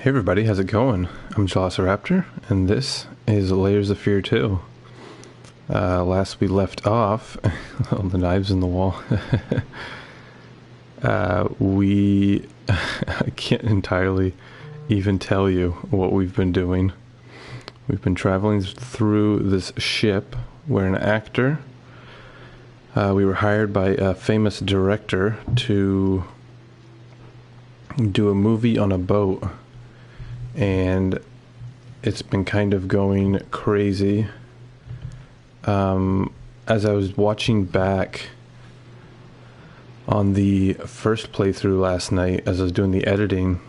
Hey everybody, how's it going? I'm Velociraptor, and this is Layers of Fear 2. Last we left off, all the knives in the wall, I can't entirely even tell you what we've been doing. We've been traveling through this ship. We're an actor. We were hired by a famous director to do a movie on a boat. And it's been kind of going crazy. As I was watching back on the first playthrough last night, as I was doing the editing,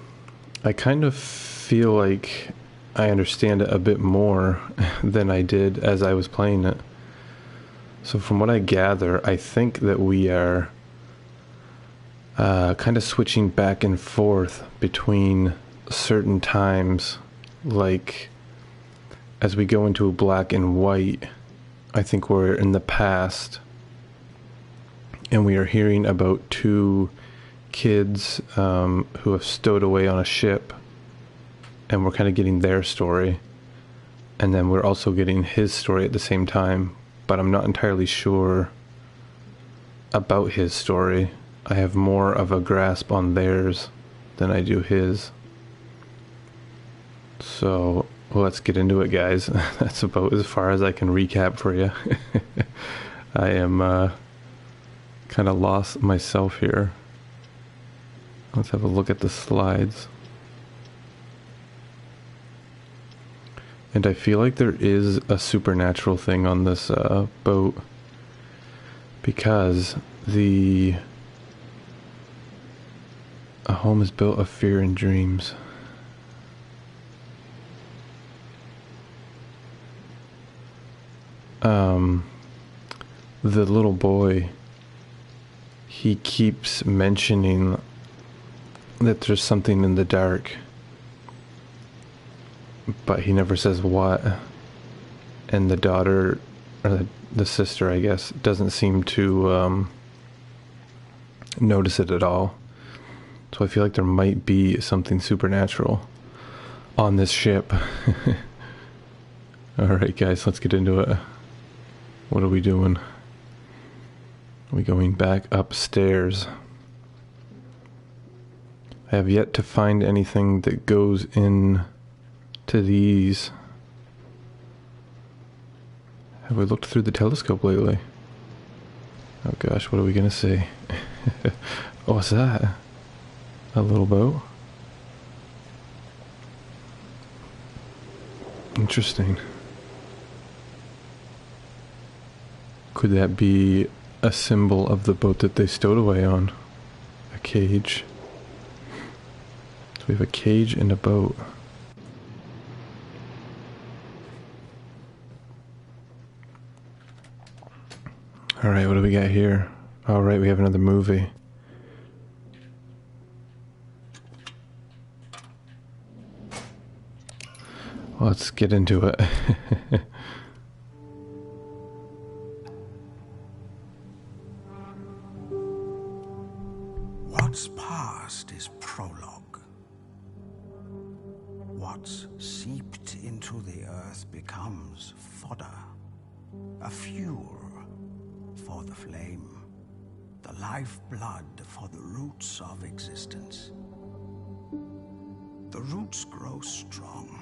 I kind of feel like I understand it a bit more than I did as I was playing it. So from what I gather, I think that we are kind of switching back and forth between certain times, like as we go into black and white. I think we're in the past, and we are hearing about two kids who have stowed away on a ship, and we're kind of getting their story, and then we're also getting his story at the same time, but I'm not entirely sure about his story. I have more of a grasp on theirs than I do his. So, let's get into it, guys. That's about as far as I can recap for you. I am kind of lost myself here. Let's have a look at the slides. And I feel like there is a supernatural thing on this boat, because a home is built of fear and dreams. The little boy, he keeps mentioning that there's something in the dark, but he never says what. And the daughter, or the sister, I guess, doesn't seem to notice it at all. So I feel like there might be something supernatural on this ship. Alright guys, let's get into it. What are we doing? Are we going back upstairs? I have yet to find anything that goes in to these. Have we looked through the telescope lately? Oh gosh, what are we gonna see? Oh, what's that? A little boat? Interesting. Could that be a symbol of the boat that they stowed away on? A cage. So we have a cage and a boat. Alright, what do we got here? Alright, we have another movie. Let's get into it. What's past is prologue. What's seeped into the earth becomes fodder, a fuel for the flame, the lifeblood for the roots of existence. The roots grow strong,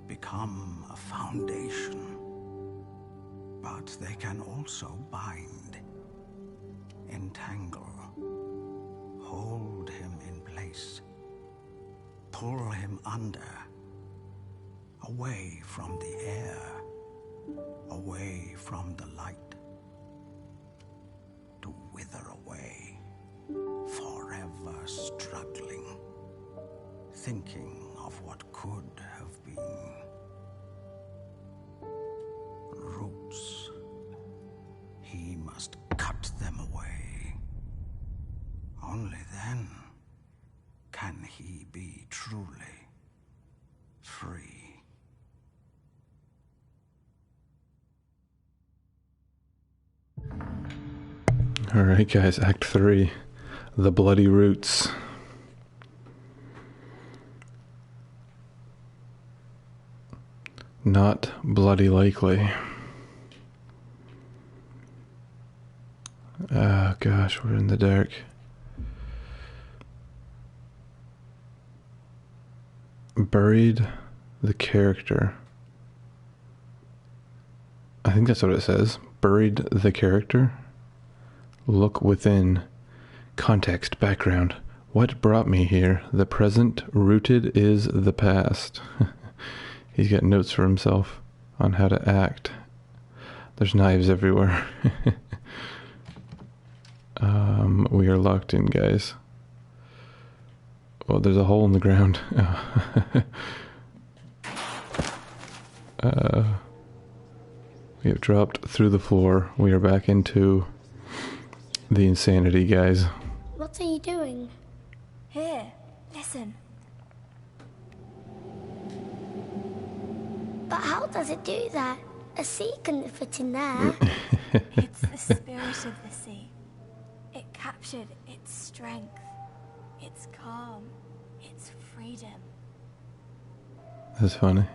become a foundation, but they can also bind, entangle, hold him in place, pull him under, away from the air, away from the light, to wither away, forever struggling, thinking of what could have been. Roots, he must cut them away. Only then can he be truly free. Alright guys, Act 3. The Bloody Roots. Not bloody likely. Oh gosh, we're in the dark. Buried the character. I think that's what it says. Buried the character. Look within. Context, background. What brought me here? The present rooted is the past. He's got notes for himself on how to act. There's knives everywhere. We are locked in, guys. Oh, there's a hole in the ground. We have dropped through the floor. We are back into the insanity, guys. What are you doing? Here, listen. But how does it do that? A sea couldn't fit in there. It's the spirit of the sea. It captured its strength, its calm, its freedom. That's funny.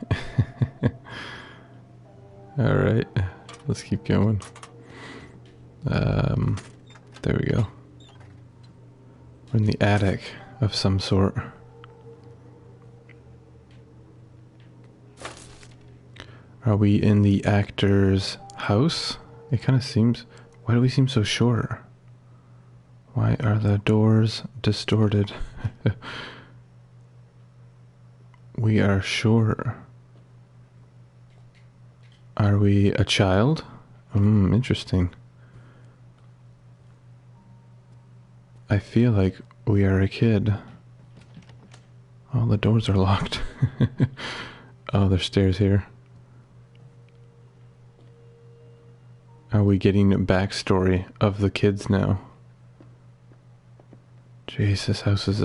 Alright, let's keep going. There we go. We're in the attic of some sort. Are we in the actor's house? It kind of seems... Why do we seem so sure? Why are the doors distorted? We are sure. Are we a child? Interesting. I feel like we are a kid. Oh, the doors are locked. Oh, there's stairs here. Are we getting a backstory of the kids now? Jeez, this house is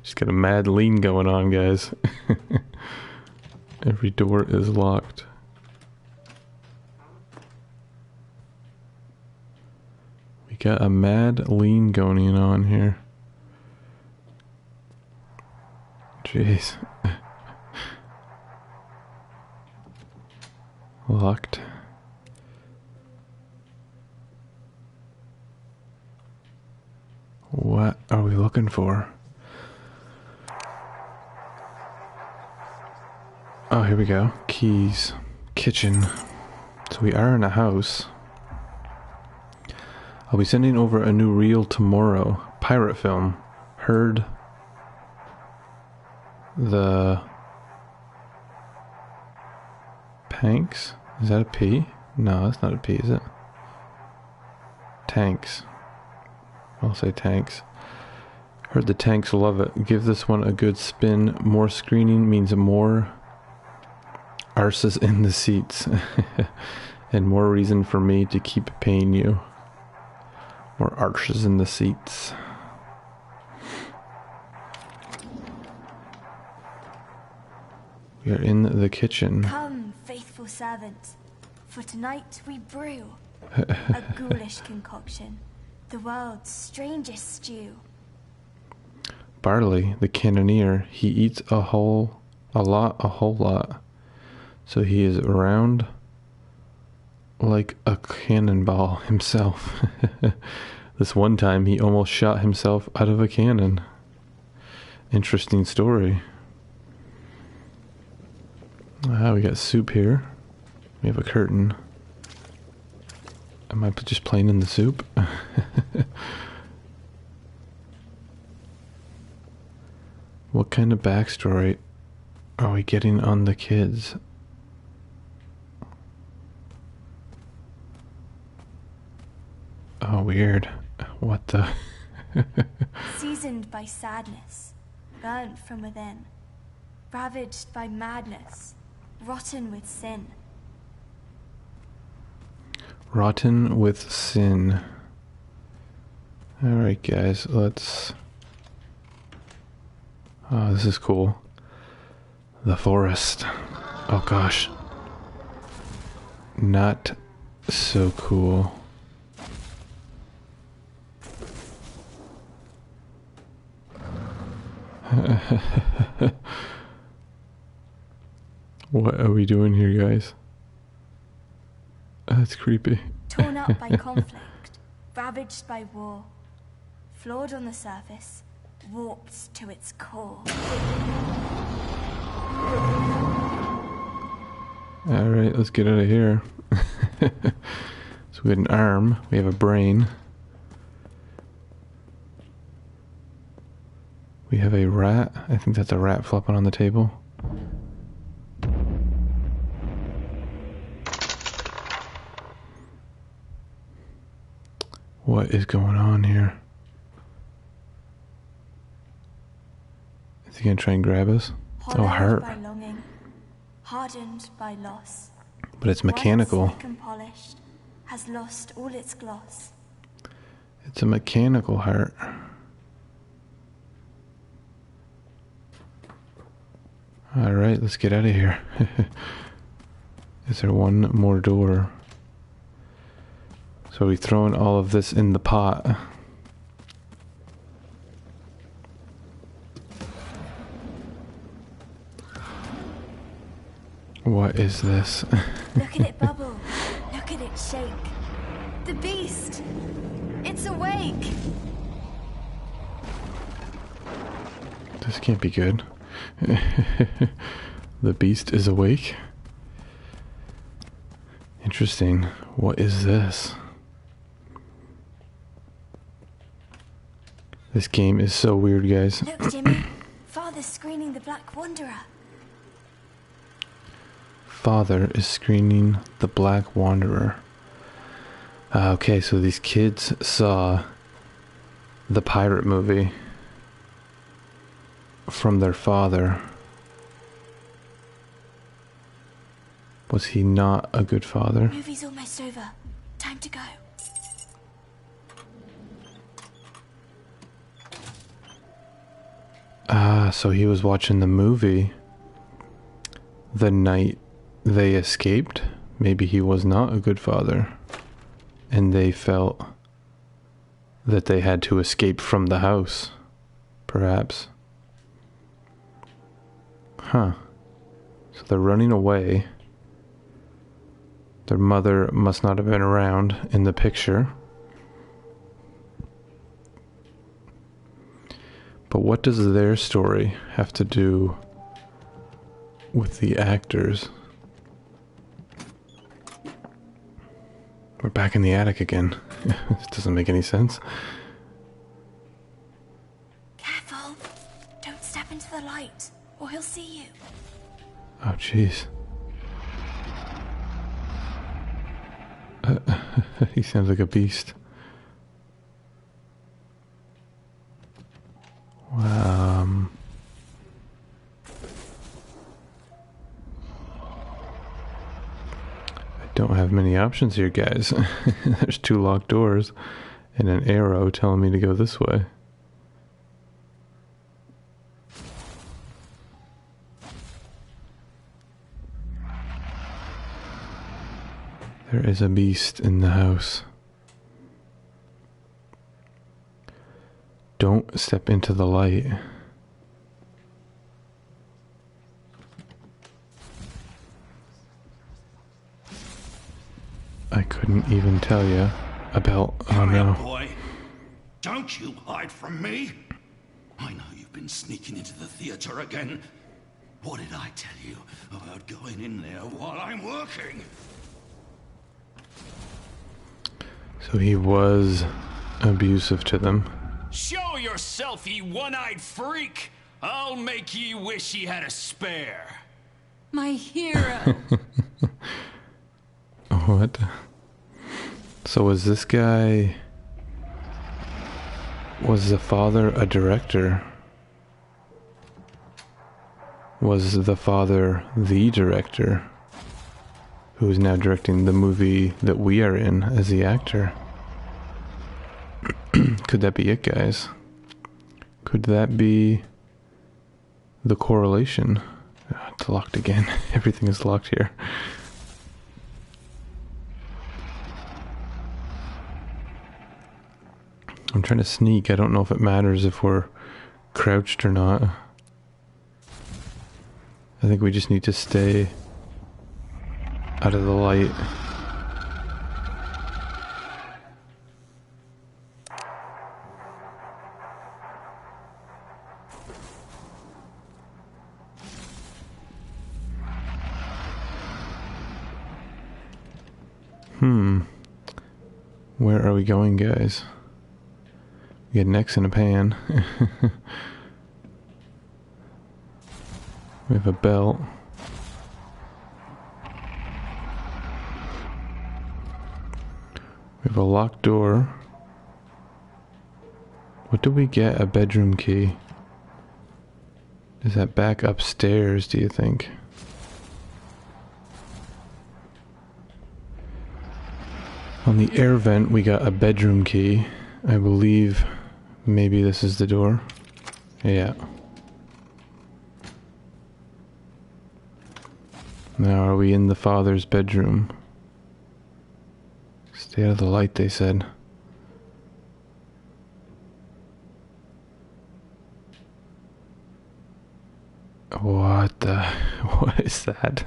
just got a mad lean going on, guys. Every door is locked. We got a mad lean going on here. Jeez. Locked. What are we looking for? Oh, here we go. Keys. Kitchen. So we are in a house. I'll be sending over a new reel tomorrow. Pirate film. Heard the Panks? Is that a P? No, that's not a P, is it? Tanks. I'll say tanks. Heard the tanks love it. Give this one a good spin. More screening means more arses in the seats. And more reason for me to keep paying you. More arches in the seats. We are in the kitchen. Come, faithful servant, for tonight we brew a ghoulish concoction, the world's strangest stew. Barley, the cannoneer, he eats a whole lot. So he is round like a cannonball himself. This one time he almost shot himself out of a cannon. Interesting story. We got soup here. We have a curtain. Am I just playing in the soup? What kind of backstory are we getting on the kids? Oh, weird. What the? Seasoned by sadness, burnt from within, ravaged by madness, rotten with sin. Rotten with sin. Alright, guys, let's... Oh, this is cool. The forest. Oh, gosh. Not so cool. What are we doing here, guys? That's creepy. Torn up by conflict, ravaged by war, flawed on the surface, warped to its core. Alright, let's get out of here. So we have an arm, we have a brain. We have a rat. I think that's a rat flopping on the table. What is going on here? Is he gonna try and grab us? Oh, heart. By longing, hardened by loss. But it's mechanical. Once slick and polished, has lost all its gloss. It's a mechanical heart. Alright, let's get out of here. Is there one more door? So are we throwing all of this in the pot? What is this? Look at it bubble. Look at it shake. The beast! It's awake! This can't be good. The beast is awake? Interesting. What is this? This game is so weird, guys. Look, Jimmy. Father's screening the Black Wanderer. Father is screening the Black Wanderer. Okay, so these kids saw the pirate movie from their father. Was he not a good father? Movie's almost over. Time to go. Ah, so he was watching the movie the night they escaped. Maybe he was not a good father, and they felt that they had to escape from the house, perhaps. Huh. So they're running away. Their mother must not have been around in the picture. But what does their story have to do with the actors? We're back in the attic again. This doesn't make any sense. Careful. Don't step into the light, or he'll see you. Oh, jeez. He sounds like a beast. I don't have many options here, guys. There's 2 locked doors and an arrow telling me to go this way. There is a beast in the house. Don't step into the light. I couldn't even tell you about... Oh no. Boy. Don't you hide from me. I know you've been sneaking into the theater again. What did I tell you about going in there while I'm working? So he was abusive to them. Show yourself, ye one-eyed freak! I'll make ye wish ye had a spare. My hero. What? So was this guy... Was the father a director? Was the father the director? Who is now directing the movie that we are in as the actor? Could that be it, guys? Could that be the correlation? It's locked again. Everything is locked here. I'm trying to sneak. I don't know if it matters if we're crouched or not. I think we just need to stay out of the light. Where are we going, guys? We got necks in a pan. We have a belt. We have a locked door. What do we get? A bedroom key. Is that back upstairs, do you think? On the air vent, we got a bedroom key. I believe maybe this is the door. Yeah. Now, are we in the father's bedroom? Stay out of the light, they said. What the... What is that?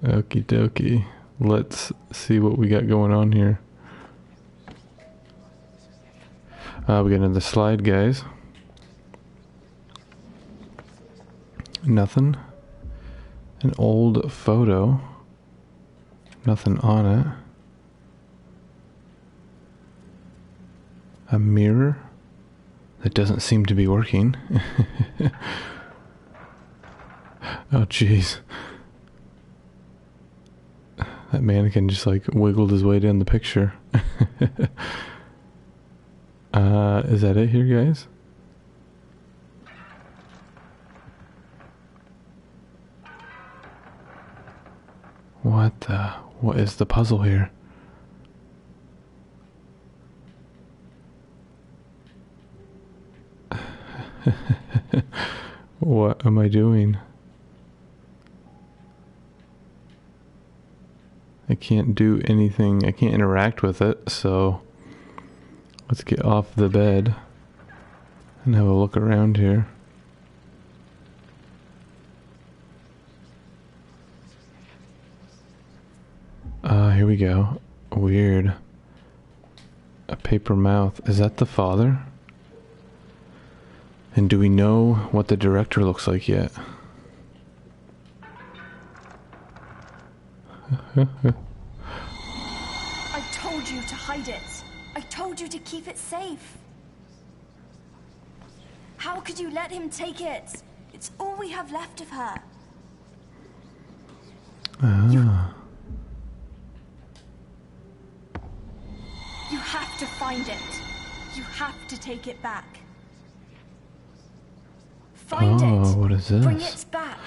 Okie dokie. Let's see what we got going on here. We got another slide, guys. Nothing. An old photo. Nothing on it. A mirror that doesn't seem to be working. Oh, jeez. That mannequin just like wiggled his way down the picture. Is that it here, guys? What is the puzzle here? What am I doing? I can't do anything. I can't interact with it, so let's get off the bed and have a look around here. Here we go. Weird. A paper mouth. Is that the father? And do we know what the director looks like yet? I told you to hide it. I told you to keep it safe. How could you let him take it? It's all we have left of her. You have to find it. You have to take it back. Find it. What is this? Bring it back.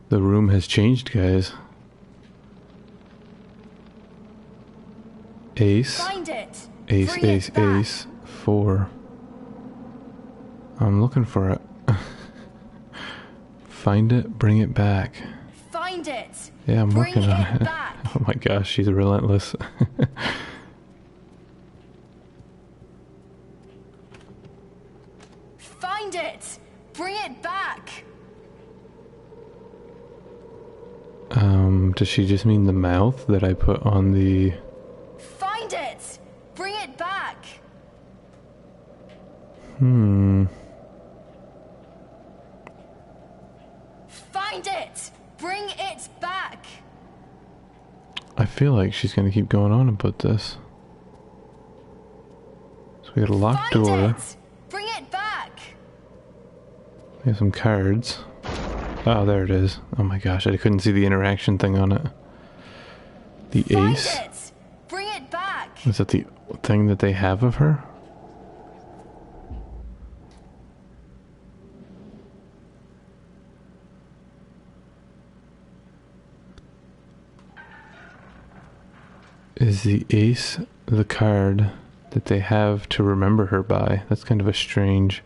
The room has changed, guys. Ace. Find it. Ace, Bring ace, it back. ace. 4. I'm looking for it. Find it, bring it back. Find it. Yeah, I'm Bring working on it it. back. Oh my gosh, she's relentless. Find it. Bring it back. Does she just mean the mouth that I put on the... Find it. Bring it back. Find it. Bring it back. I feel like she's gonna keep going on about this. So we got a locked Find door. it. Bring it back. We have some cards. Oh, there it is. Oh my gosh, I couldn't see the interaction thing on it. The Find ace? it. Bring it back. Is that the thing that they have of her? Is the ace the card that they have to remember her by? That's kind of a strange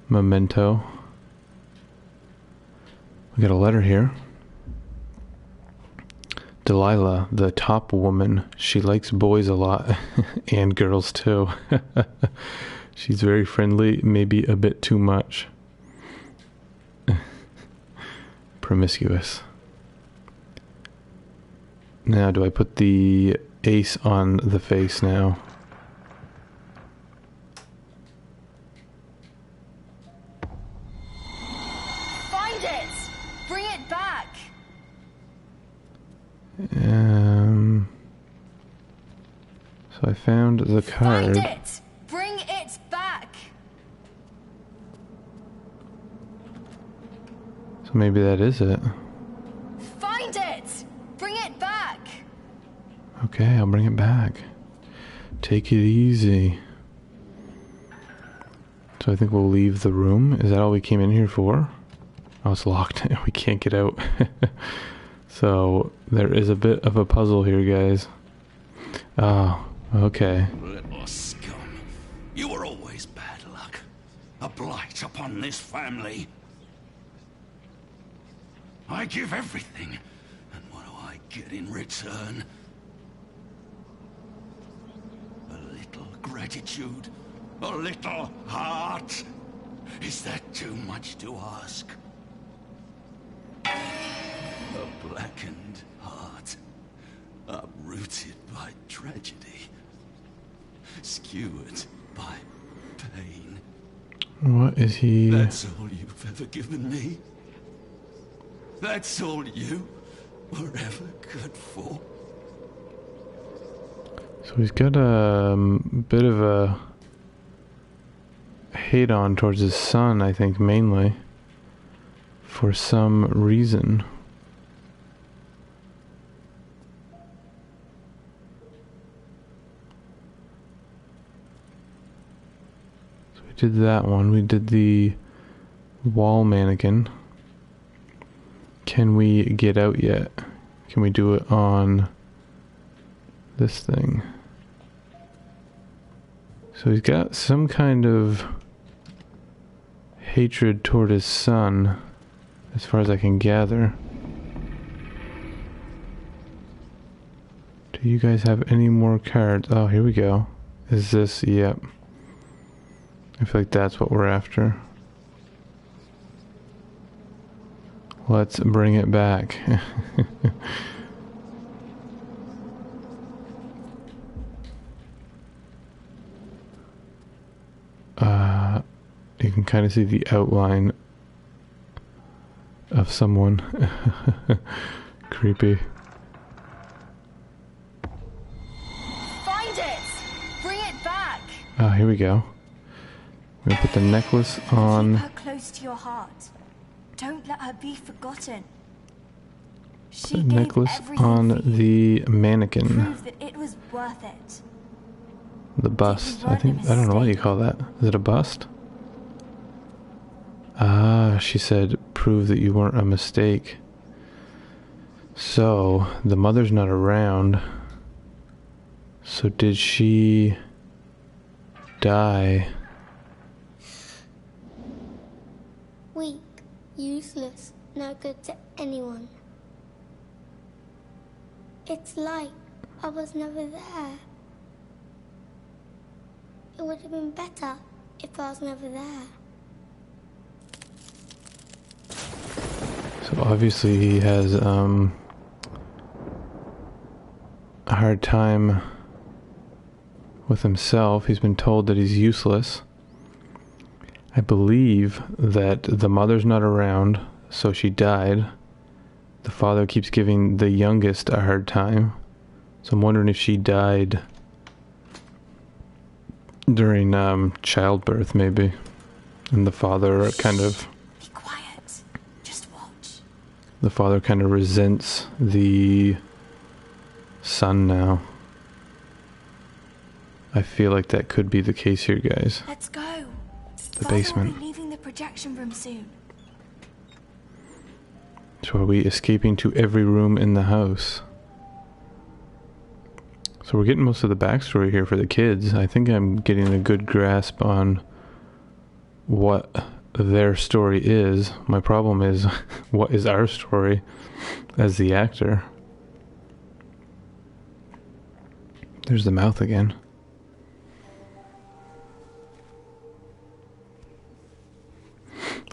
memento. We got a letter here. Delilah, the top woman, she likes boys a lot and girls too. She's very friendly, maybe a bit too much. Promiscuous. Now, do I put the ace on the face now? Find it! Bring it back! So I found the card. Find it! Bring it back! So maybe that is it. Find it! Bring it back! Okay, I'll bring it back. Take it easy. So I think we'll leave the room. Is that all we came in here for? Oh, it's locked. We can't get out. So there is a bit of a puzzle here, guys. Oh, okay. Little scum. You were always bad luck. A blight upon this family. I give everything. And what do I get in return? A little gratitude? A little heart? Is that too much to ask? A blackened heart, uprooted by tragedy, skewered by pain. What is he? That's all you've ever given me? That's all you were ever good for? So he's got a bit of a hate on towards his son, I think, mainly. For some reason. So we did that one. We did the wall mannequin. Can we get out yet? Can we do it on this thing? So he's got some kind of hatred toward his son, as far as I can gather. Do you guys have any more cards? Oh, here we go. Is this? Yep. I feel like that's what we're after. Let's bring it back. You can kind of see the outline of someone. Creepy. Find it! Bring it back! Oh, here we go. I'm gonna put the necklace on. Keep her close to your heart. Don't let her be forgotten. She The gave necklace everything on for you. the mannequin. Prove that it was worth it. The bust. I don't know what you call that. Is it a bust? Ah, she said, prove that you weren't a mistake. So, the mother's not around. So did she die? Weak, useless, no good to anyone. It's like I was never there. It would have been better if I was never there. So obviously he has a hard time with himself. He's been told that he's useless. I believe that the mother's not around, so she died. The father keeps giving the youngest a hard time. So I'm wondering if she died during childbirth, maybe. And the father kind of... Be quiet. Just watch. The father kind of resents the son now. I feel like that could be the case here, guys. Let's go. The Father basement. will be leaving the projection room soon. So are we escaping to every room in the house? So we're getting most of the backstory here for the kids. I think I'm getting a good grasp on what their story is. My problem is, what is our story as the actor? There's the mouth again.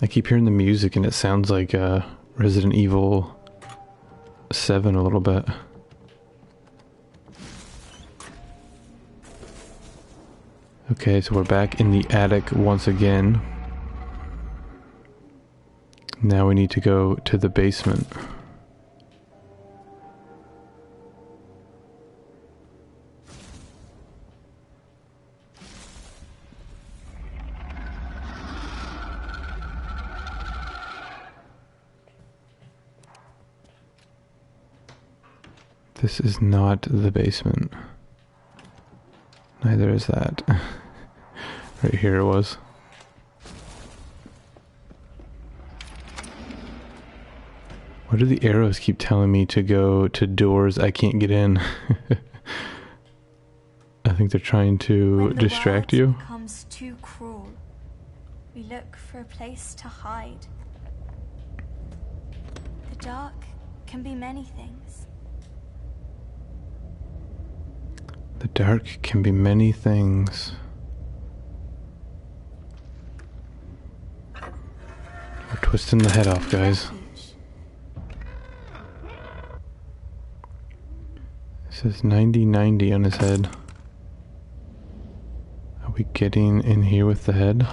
I keep hearing the music and it sounds like Resident Evil 7 a little bit. Okay, so we're back in the attic once again. Now we need to go to the basement. This is not the basement. Neither is that. Right here it was. Why do the arrows keep telling me to go to doors I can't get in? I think they're trying to distract you. When the world becomes too cruel, we look for a place to hide. The dark can be many things. The dark can be many things. We're twisting the head off, guys. It says 90-90 on his head. Are we getting in here with the head?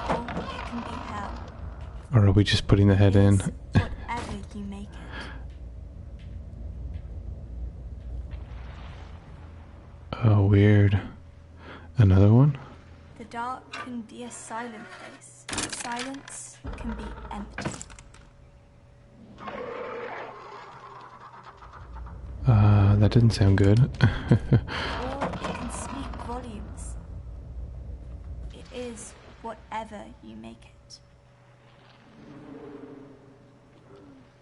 Or are we just putting the head in? Whatever you make it. Oh, weird. Another one? The dark can be a silent place. Silence can be empty. That didn't sound good. Or it can speak volumes. It is whatever you make it.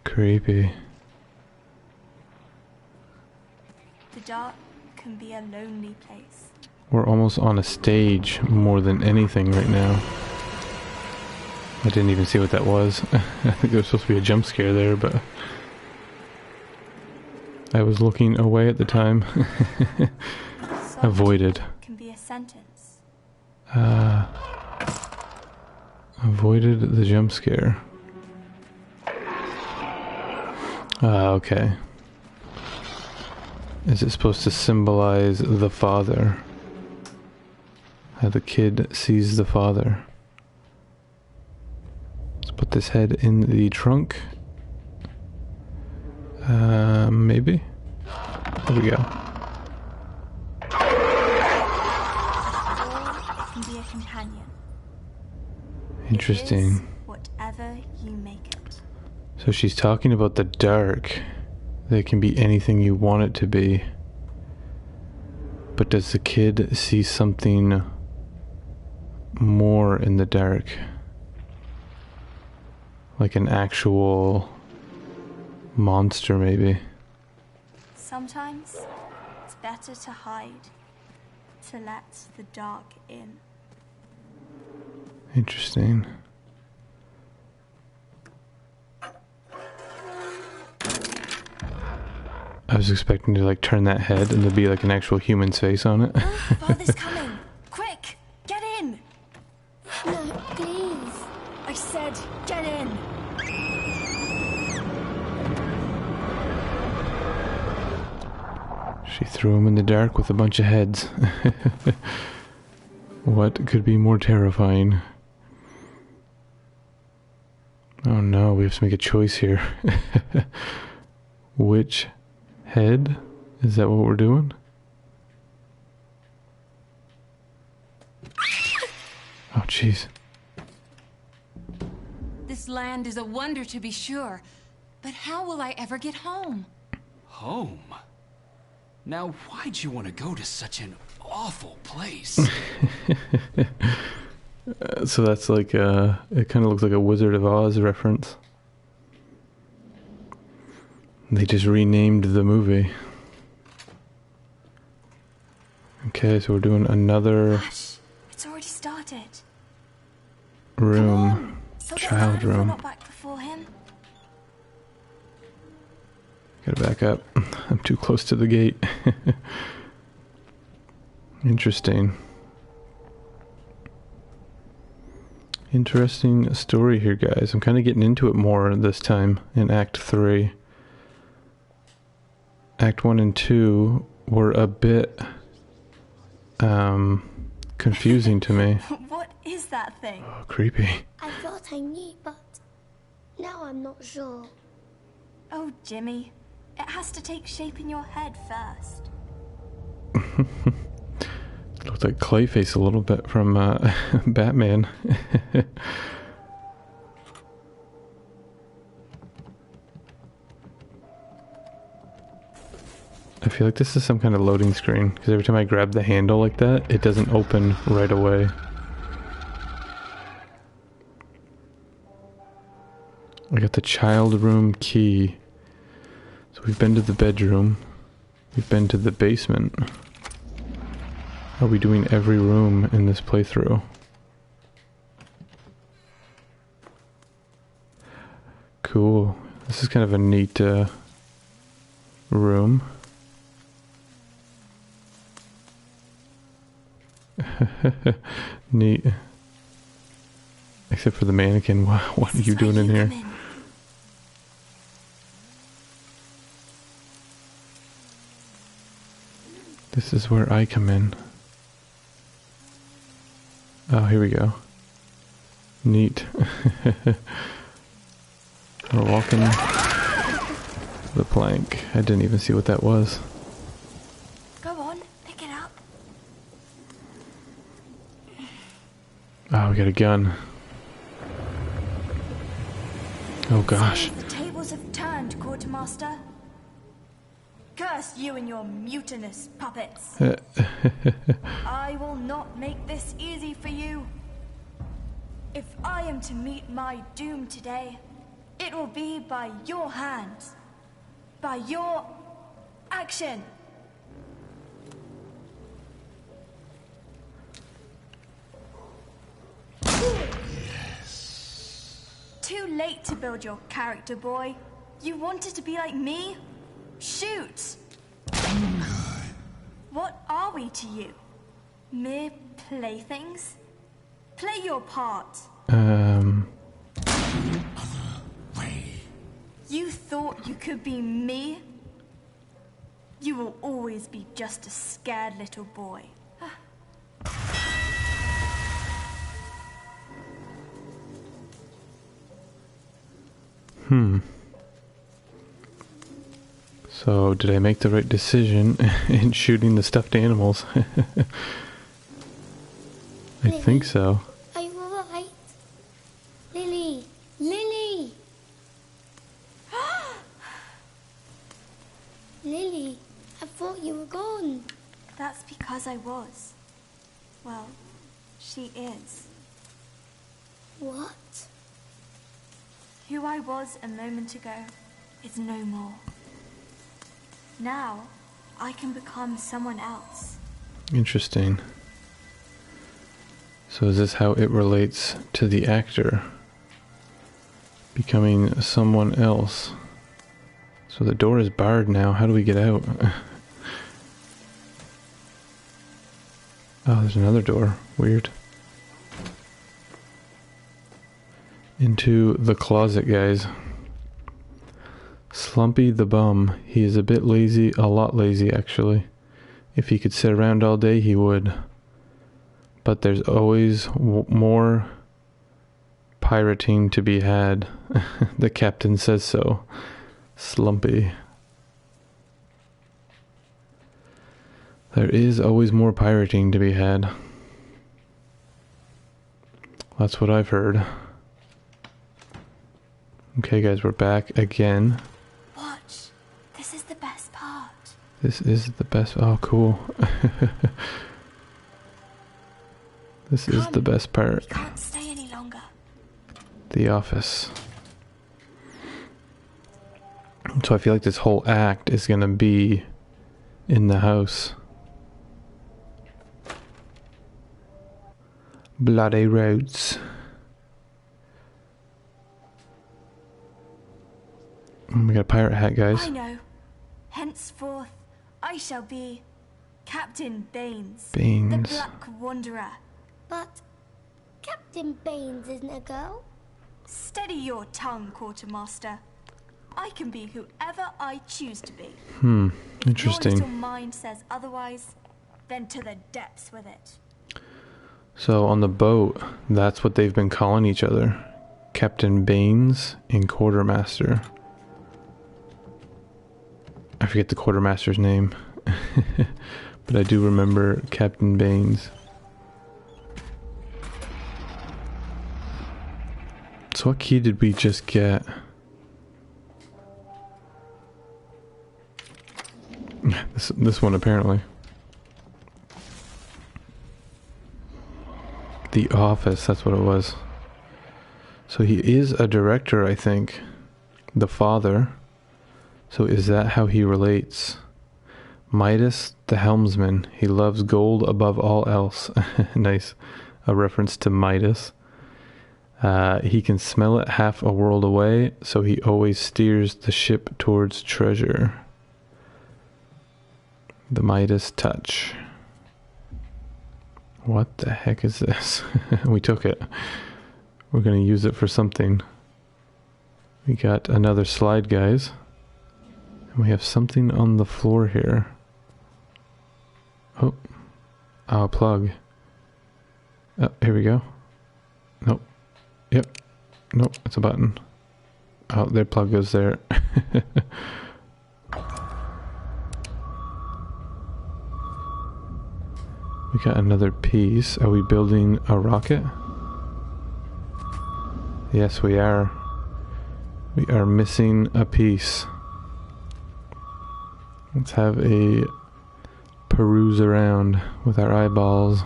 Creepy. The dark can be a lonely place. We're almost on a stage more than anything right now. I didn't even see what that was. I think there was supposed to be a jump scare there, but I was looking away at the time. Avoided. Can be a sentence. Avoided the jump scare. Okay. Is it supposed to symbolize the father? How the kid sees the father. Let's put this head in the trunk. Maybe? There we go. Or it can be a companion. Interesting. It is whatever you make it. So she's talking about the dark. That can be anything you want it to be. But does the kid see something more in the dark? Like an actual monster, maybe? Sometimes it's better to hide, to let the dark in. Interesting. I was expecting to like turn that head and there'd be like an actual human's face on it. Father's coming! Quick! Get in! No, please. I said, get in! She threw him in the dark with a bunch of heads. What could be more terrifying? Oh no, we have to make a choice here. Which head? Is that what we're doing? Oh jeez. This land is a wonder to be sure, but how will I ever get home? Home? Now, why'd you want to go to such an awful place? So that's like it kind of looks like a Wizard of Oz reference. They just renamed the movie. Okay, so we're doing another Hush! It's already started. room. So Child we're room. not back before him. Gotta back up. I'm too close to the gate. Interesting. Interesting story here, guys. I'm kind of getting into it more this time in Act 3. Act 1 and 2 were a bit confusing to me. What is that thing? Oh, creepy. I thought I knew, but now I'm not sure. Oh, Jimmy. It has to take shape in your head first. Looks like Clayface a little bit from Batman. I feel like this is some kind of loading screen, because every time I grab the handle like that, it doesn't open right away. I got the child room key. So we've been to the bedroom. We've been to the basement. Are we doing every room in this playthrough? Cool. This is kind of a neat room. Neat. Except for the mannequin. What are you doing in here? This is where I come in. Oh, here we go. Neat. We're walking the plank. I didn't even see what that was. Go on, pick it up. Oh, we got a gun. Oh gosh. The tables have turned, Quartermaster. Curse you and your mutinous puppets. I will not make this easy for you. If I am to meet my doom today, it will be by your hands, by your action. Too late to build your character, boy. You wanted to be like me? Shoot! What are we to you? Mere playthings? Play your part. You thought you could be me? You will always be just a scared little boy. So, did I make the right decision in shooting the stuffed animals? I think so. Are you alright? Lily! Lily! Lily, I thought you were gone. That's because I was. Well, she is. What? Who I was a moment ago is no more. Now, I can become someone else. Interesting. So is this how it relates to the actor becoming someone else? So the door is barred now. How do we get out? Oh, there's another door. Weird. Into the closet, guys. Slumpy the bum. He is a bit lazy, a lot lazy actually. If he could sit around all day, he would. But there's always more pirating to be had. The captain says so. Slumpy. There is always more pirating to be had. That's what I've heard. Okay, guys, we're back again. Watch. This is the best part. This is the best. Oh, cool. This is the best part. We can't stay any longer. The office. So I feel like this whole act is gonna be in the house. Bloody roads. We got a pirate hat, guys. I know. Henceforth, I shall be Captain Baines. Baines. The Black Wanderer. But, Captain Captain Baines isn't a girl? Steady your tongue, Quartermaster. I can be whoever I choose to be. Interesting. If your little mind says otherwise, then to the depths with it. So on the boat, that's what they've been calling each other. Captain Baines and Quartermaster. I forget the Quartermaster's name. But I do remember Captain Baines. So what key did we just get? This one apparently. The office, that's what it was. So he is a director, I think. The father. So is that how he relates? Midas, the helmsman. He loves gold above all else. Nice. A reference to Midas. He can smell it half a world away, so he always steers the ship towards treasure. The Midas touch. What the heck is this? We took it. We're going to use it for something. We got another slide, guys. And we have something on the floor here. Oh, a plug. Oh, here we go. Nope. Yep. Nope, it's a button. Oh, their plug goes there. We got another piece. Are we building a rocket? Yes, we are. We are missing a piece. Let's have a peruse around with our eyeballs.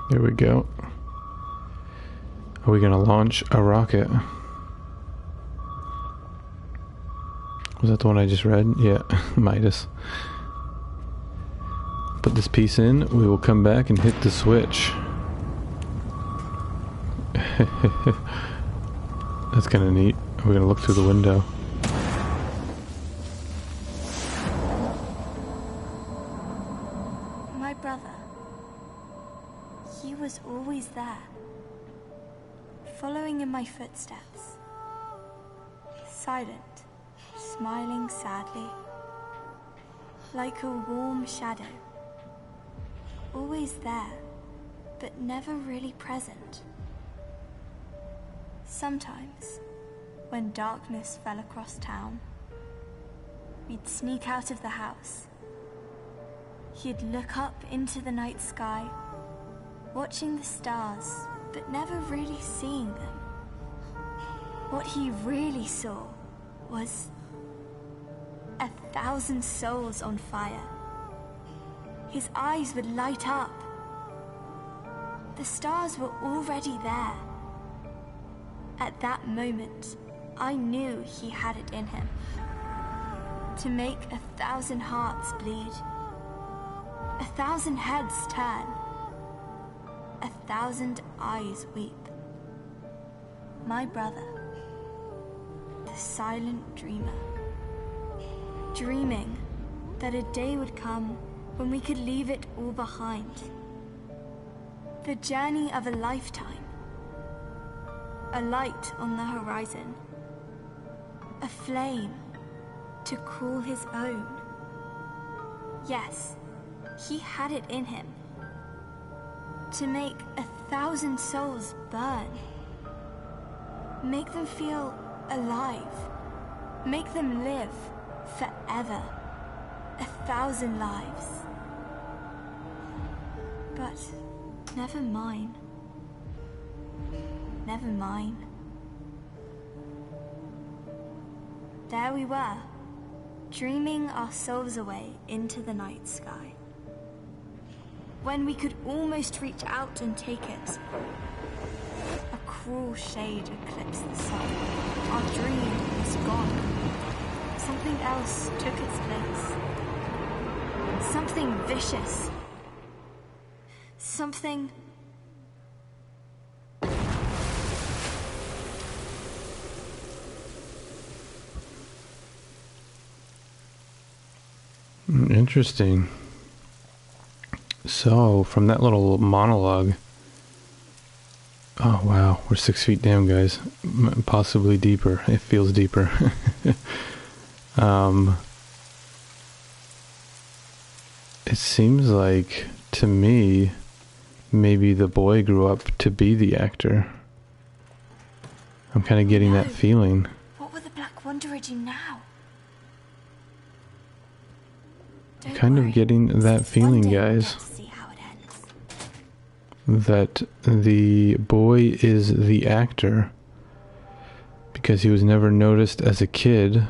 There we go. Are we gonna launch a rocket? Was that the one I just read? Yeah, Midas. Put this piece in, we will come back and hit the switch. That's kind of neat. We're gonna look through the window. My brother, he was always there, following in my footsteps, silent, smiling sadly, like a warm shadow, always there, but never really present. Sometimes, when darkness fell across town, we'd sneak out of the house. He'd look up into the night sky, watching the stars, but never really seeing them. What he really saw was 1,000 souls on fire. His eyes would light up. The stars were already there. At that moment, I knew he had it in him. To make 1,000 hearts bleed, 1,000 heads turn, 1,000 eyes weep. My brother, the silent dreamer, dreaming that a day would come when we could leave it all behind. The journey of a lifetime. A light on the horizon. A flame to call his own. Yes, he had it in him. To make 1,000 souls burn. Make them feel alive. Make them live forever. 1,000 lives. But never mine. Never mine. There we were, dreaming our souls away into the night sky. When we could almost reach out and take it, a cruel shade eclipsed the sun. Our dream was gone. Something else took its place. Something vicious. Something... Interesting. So, from that little monologue... Oh, wow. We're 6 feet down, guys. Possibly deeper. It feels deeper. It seems like, to me, maybe the boy grew up to be the actor. I'm kind of getting that feeling. What will the Black Wanderer do now? I'm kind of getting that feeling, guys. That the boy is the actor because he was never noticed as a kid,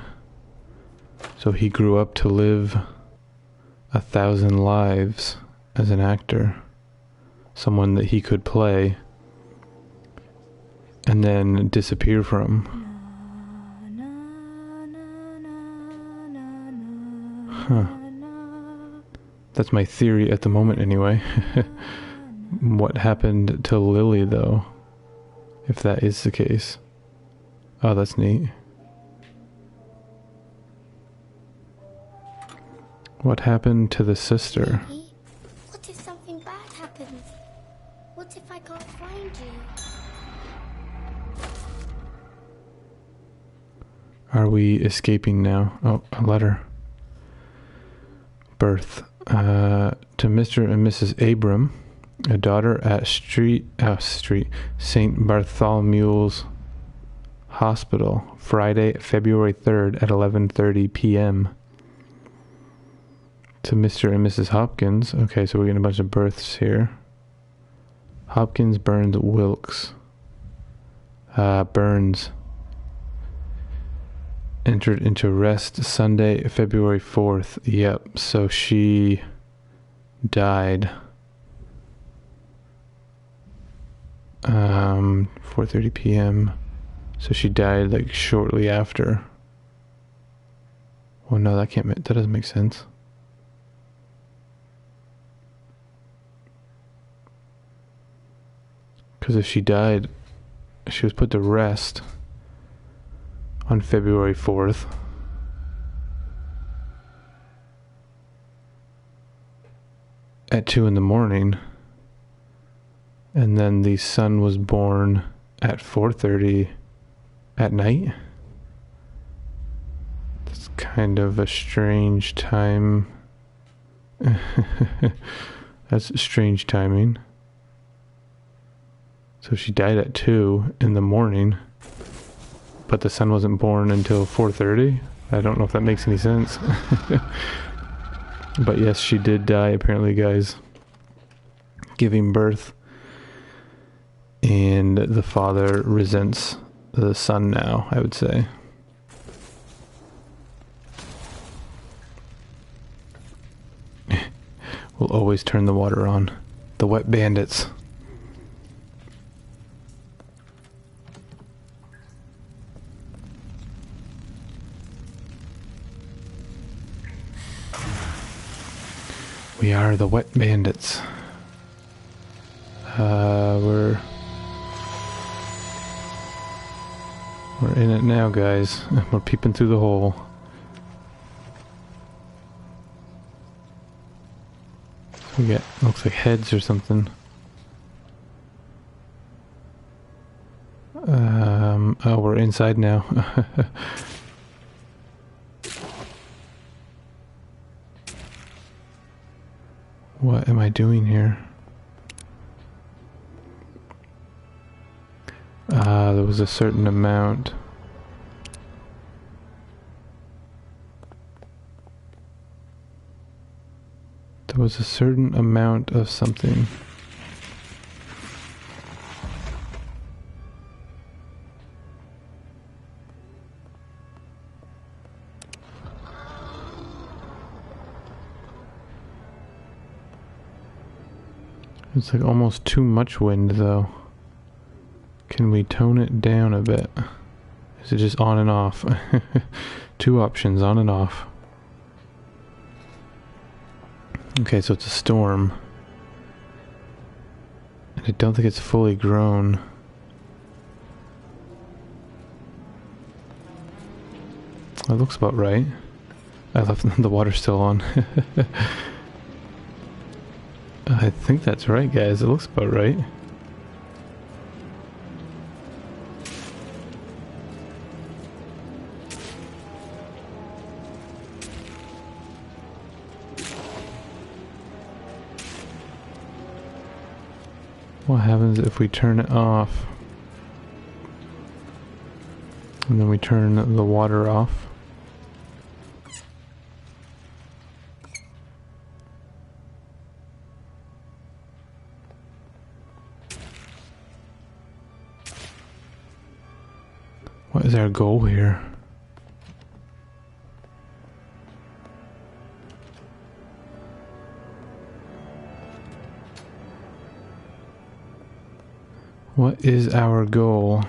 so he grew up to live 1,000 lives as an actor, someone that he could play, and then disappear from. Huh. That's my theory at the moment anyway. What happened to Lily, though, if that is the case? Oh, that's neat. What happened to the sister? Maybe. What if something bad happens? What if I can't find you? Are we escaping now? Oh, a letter. Birth. To Mr. and Mrs. Abram, a daughter at St. Bartholomew's Hospital, Friday, February 3rd at 11:30 p.m. To Mr. and Mrs. Hopkins. Okay, so we're getting a bunch of births here. Hopkins, Burns, Wilkes. Burns. Entered into rest Sunday, February 4th. Yep, so she died. 4:30 p.m. So she died like shortly after. Well, no, that doesn't make sense. Because if she died, she was put to rest on February 4th. At 2 in the morning. And then the son was born at 4:30 at night. That's kind of a strange time. That's strange timing. So she died at 2 in the morning, but the son wasn't born until 4:30. I don't know if that makes any sense. But yes, she did die apparently, guys. Giving birth. And the father resents the son now, I would say. We'll always turn the water on. The wet bandits. We are the wet bandits. We're in it now, guys. We're peeping through the hole. We got, looks like heads or something. Oh, we're inside now. What am I doing here? There was a certain amount. There was a certain amount of something. It's like almost too much wind, though. Can we tone it down a bit? Is it just on and off? Two options, on and off. Okay, so it's a storm. And I don't think it's fully grown. That looks about right. I left the water still on. I think that's right, guys. It looks about right. What happens if we turn it off? And then we turn the water off. What is our goal here? What is our goal?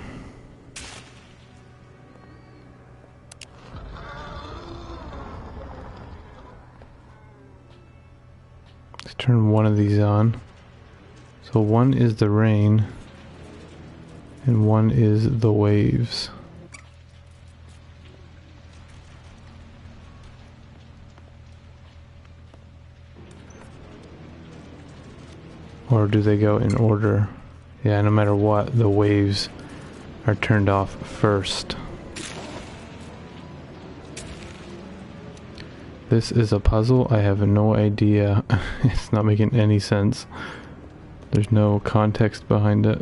Let's turn one of these on. So one is the rain, and one is the waves. Or do they go in order? Yeah, no matter what, the waves are turned off first. This is a puzzle. I have no idea. It's not making any sense. There's no context behind it.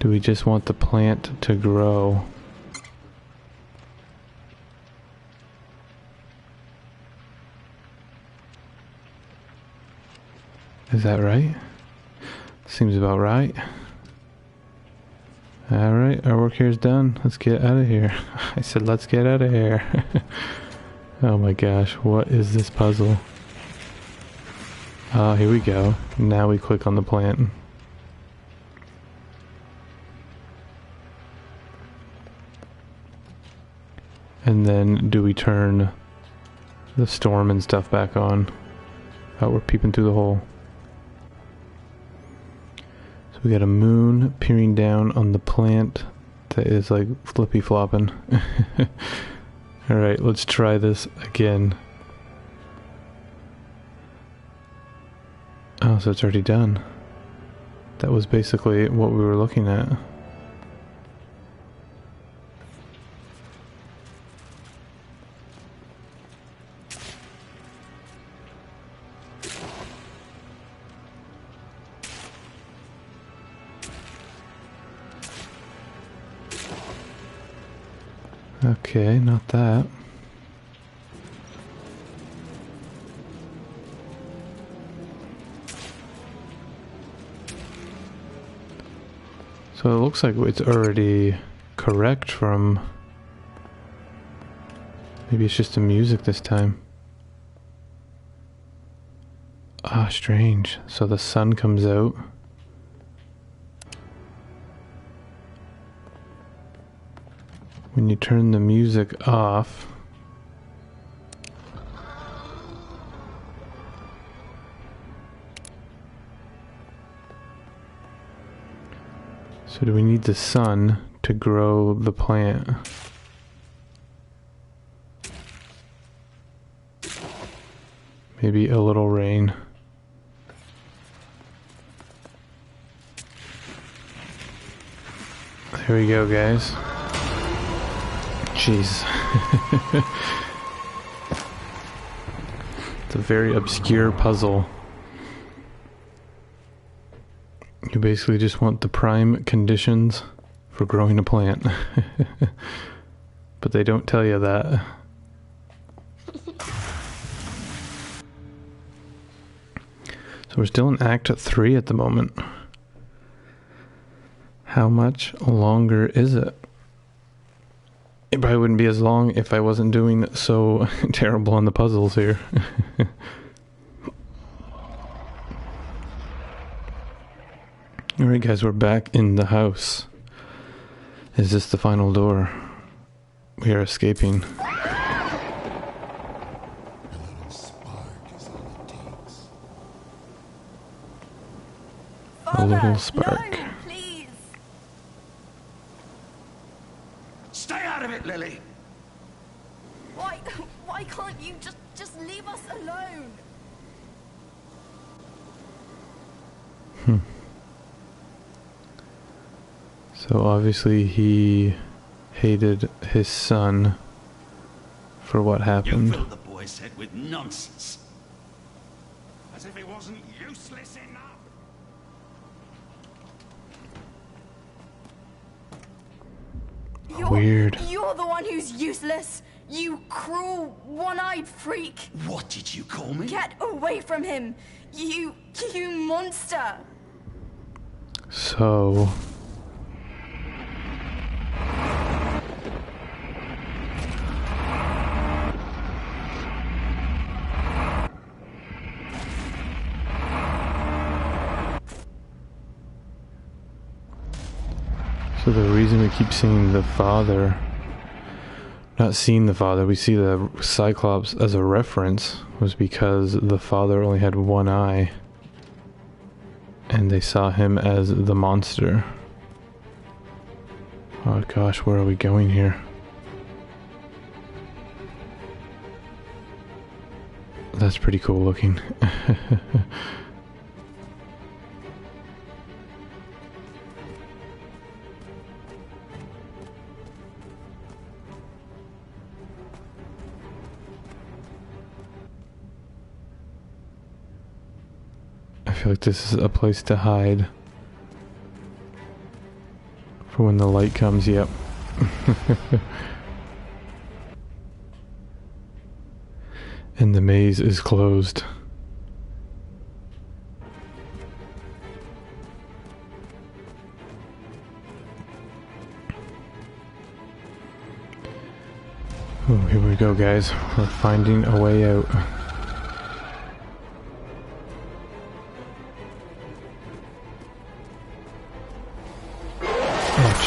Do we just want the plant to grow? Is that right? Seems about right. Alright, our work here is done. Let's get out of here. I said let's get out of here. Oh my gosh, what is this puzzle? Here we go. Now we click on the plant. And then do we turn the storm and stuff back on? Oh, we're peeping through the hole. So we got a moon peering down on the plant that is like flippy flopping. Alright, let's try this again. Oh, so it's already done. That was basically what we were looking at. Okay, not that. So it looks like it's already correct from... Maybe it's just the music this time. Ah, strange. So the sun comes out. When you turn the music off, so do we need the sun to grow the plant? Maybe a little rain. There we go, guys. Jeez. It's a very obscure puzzle. You basically just want the prime conditions for growing a plant. But they don't tell you that. So we're still in Act 3 at the moment. How much longer is it? It probably wouldn't be as long if I wasn't doing so terrible on the puzzles here. Alright guys, we're back in the house. Is this the final door? We are escaping. Father, A little spark. No, please. alone. So obviously he hated his son for what You happened. filled the boy's head with nonsense. As if it wasn't useless enough. Weird. You're the one who's useless. You cruel, one-eyed freak. What did you call me? Get away from him. You monster. So the reason we keep seeing the father, not seeing the father, we see the Cyclops as a reference, was because the father only had one eye. And they saw him as the monster. Oh gosh, where are we going here? That's pretty cool looking. I feel like this is a place to hide for when the light comes. Yep. And the maze is closed. Oh, here we go, guys. We're finding a way out.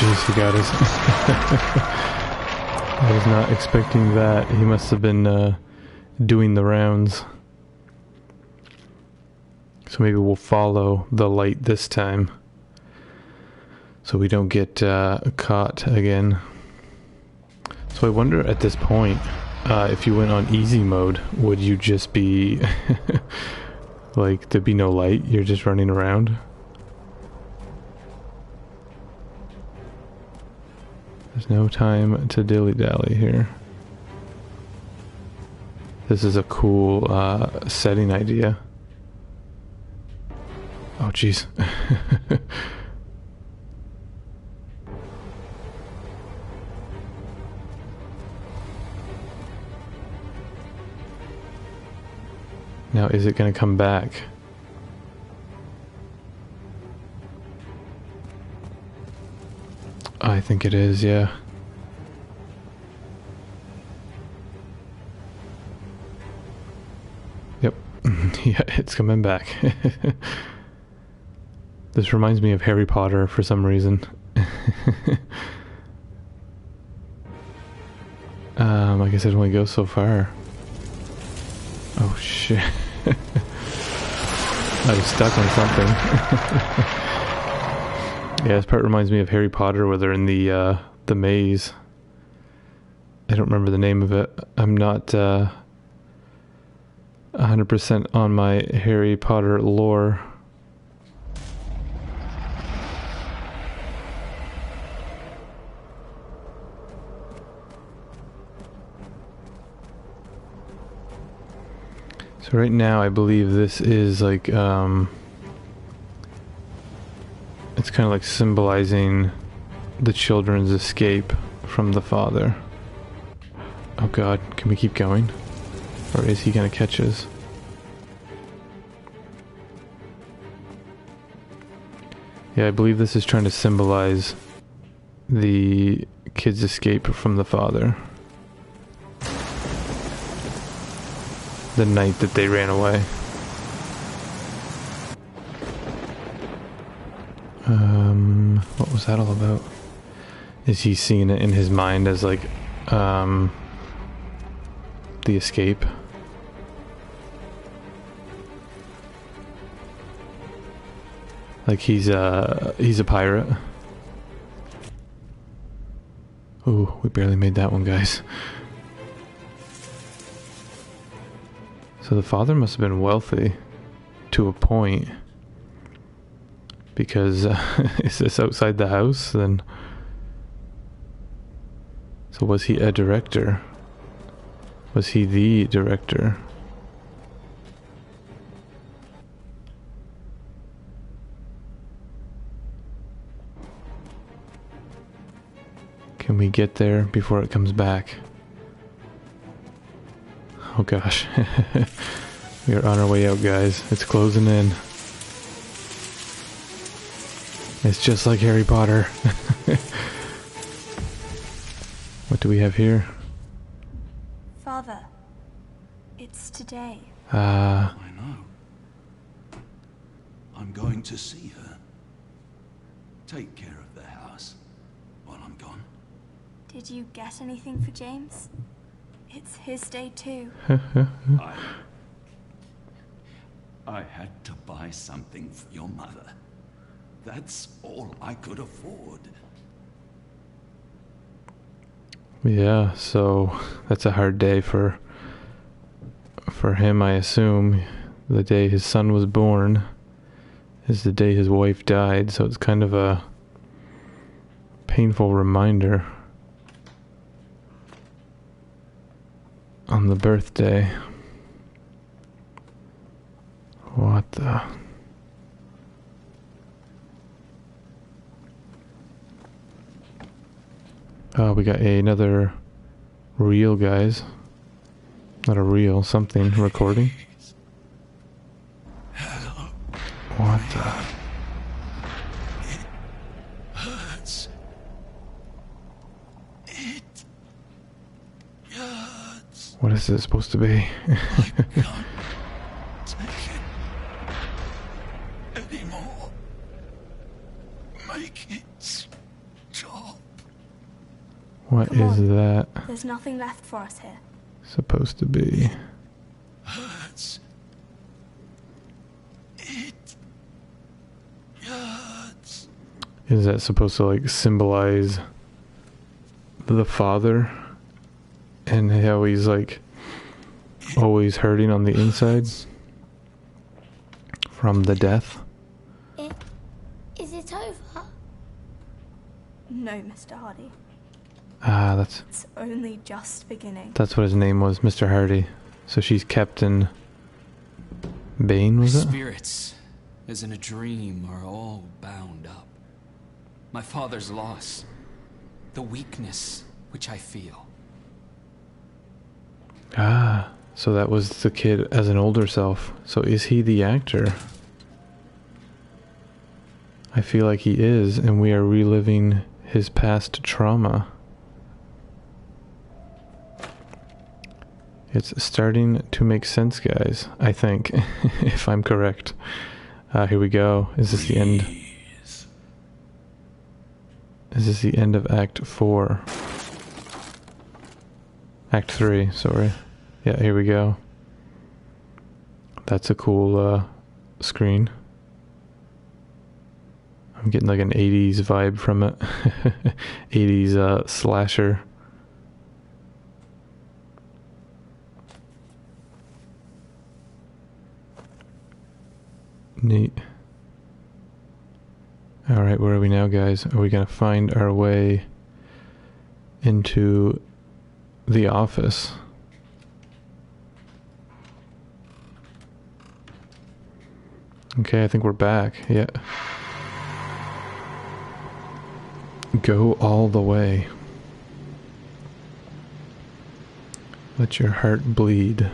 Jeez, he got us. I was not expecting that. He must have been doing the rounds. So maybe we'll follow the light this time, so we don't get caught again. So I wonder at this point, if you went on easy mode, would you just be like, there'd be no light, you're just running around? There's no time to dilly-dally here. This is a cool setting idea. Oh, jeez. Now, is it going to come back? I think it is, yeah. Yep. Yeah, it's coming back. This reminds me of Harry Potter for some reason. I guess it only goes so far. Oh shit. I was stuck on something. Yeah, this part reminds me of Harry Potter where they're in the maze. I don't remember the name of it. I'm not 100% on my Harry Potter lore. So right now I believe this is like it's kind of like symbolizing the children's escape from the father. Oh god, can we keep going? Or is he gonna catch us? Yeah, I believe this is trying to symbolize the kids' escape from the father. The night that they ran away. What was that all about? Is he seeing it in his mind as like, the escape? Like he's a pirate? Ooh, we barely made that one, guys. So So the father must have been wealthy to a point, because is this outside the house then? So was he a director? Was he the director? Can we get there before it comes back? Oh gosh. We are on our way out, guys. It's closing in. It's just like Harry Potter. What do we have here? Father, it's today. I know. I'm going to see her. Take care of the house while I'm gone. Did you get anything for James? It's his day too. I had to buy something for your mother. That's all I could afford. Yeah, so that's a hard day for him, I assume. The day his son was born is the day his wife died, so it's kind of a painful reminder on the birthday. What the... Oh, we got another reel, guys. Not a reel, something recording. Hello. What the... It hurts. It hurts. What is this supposed to be? I can't take it anymore. Make it stop. What Come is on. that There's nothing left for us here. supposed to be? Hurts. It hurts. Is that supposed to like symbolize the father and how he's like always hurting on the inside from the death? Is it over? No, Mr. Hardy. Ah, that's It's only just beginning. what his name was, Mr. Hardy. So she's Captain Bane, was it? Spirits, as in a dream, are all bound up. My father's loss, the weakness which I feel. Ah, so that was the kid as an older self. So is he the actor? I feel like he is, and we are reliving his past trauma. It's starting to make sense, guys, I think, if I'm correct. Here we go. Is this the end? Is this the end of Act 4? Act 3, sorry. Yeah, here we go. That's a cool screen. I'm getting like an 80s vibe from it. 80s slasher. Neat. Alright, where are we now, guys? Are we gonna find our way into the office? Okay, I think we're back. Yeah. Go all the way. Let your heart bleed.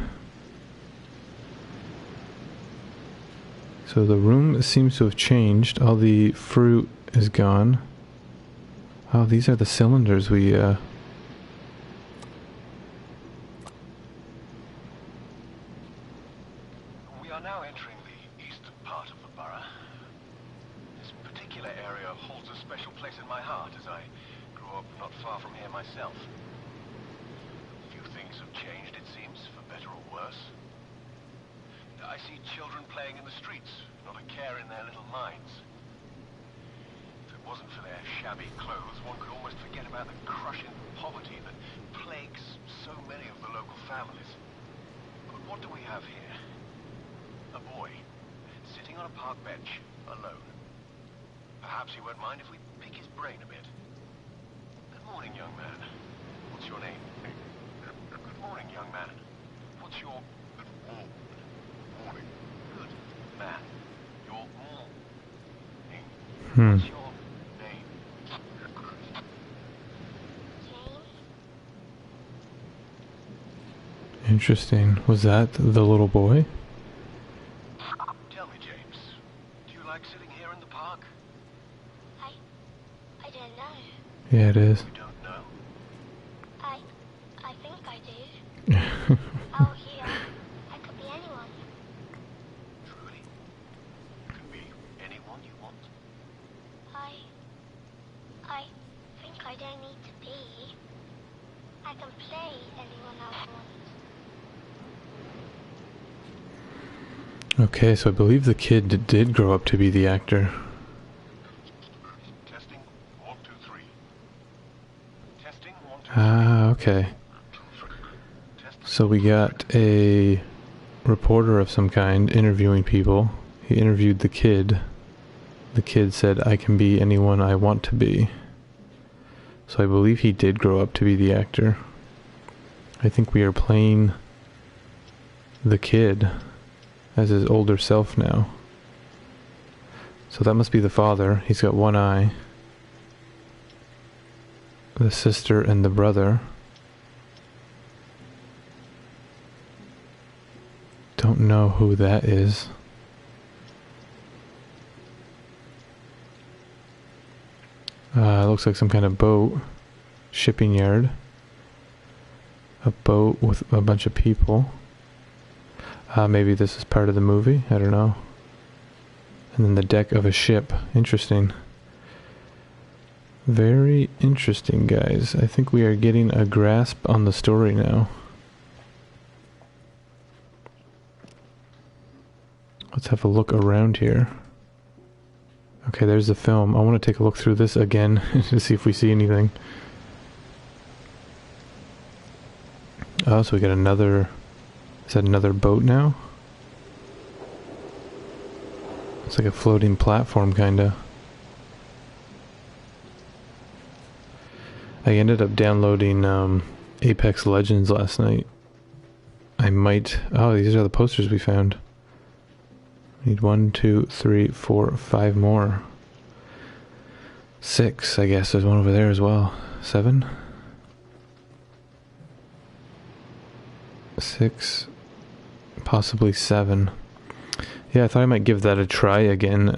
So the room seems to have changed. All the fruit is gone. Oh, these are the cylinders we We are now entering the eastern part of the borough. This particular area holds a special place in my heart, as I grew up not far from here myself. Few things have changed, it seems, for better or worse. I see children playing in the streets, not a care in their little minds. If it wasn't for their shabby clothes, one could almost forget about the crushing poverty that plagues so many of the local families. What do we have here? A boy, sitting on a park bench, alone. Perhaps he won't mind if we pick his brain a bit. Good morning, young man. What's your name? Good morning, young man. What's your... Good morning. Good man. Your morning. What's your name? Interesting. Was that the little boy? Tell me, James, do you like sitting here in the park? I don't know. Yeah, it is. You don't know? I think I do. Out here, I could be anyone. Truly? You can be anyone you want? I think I don't need to be. I can play anyone else wants. Okay, so I believe the kid did grow up to be the actor. Testing, 1, 2, 3. Testing, 1, 2, 3. Ah, okay. So we got a reporter of some kind interviewing people. He interviewed the kid. The kid said, "I can be anyone I want to be." So I believe he did grow up to be the actor. I think we are playing the kid as his older self now. So that must be the father. He's got one eye. The sister and the brother. Don't know who that is. Looks like some kind of boat. Shipping yard. A boat with a bunch of people. Maybe this is part of the movie. I don't know. And then the deck of a ship. Interesting. Very interesting, guys. I think we are getting a grasp on the story now. Let's have a look around here. Okay, there's the film. I want to take a look through this again to see if we see anything. Oh, so we got another... Is that another boat now? It's like a floating platform, kinda. I ended up downloading Apex Legends last night. I might... Oh, these are the posters we found. Need 1, 2, 3, 4, 5 more. 6, I guess. There's one over there as well. 7? 6. Possibly 7. Yeah, I thought I might give that a try again.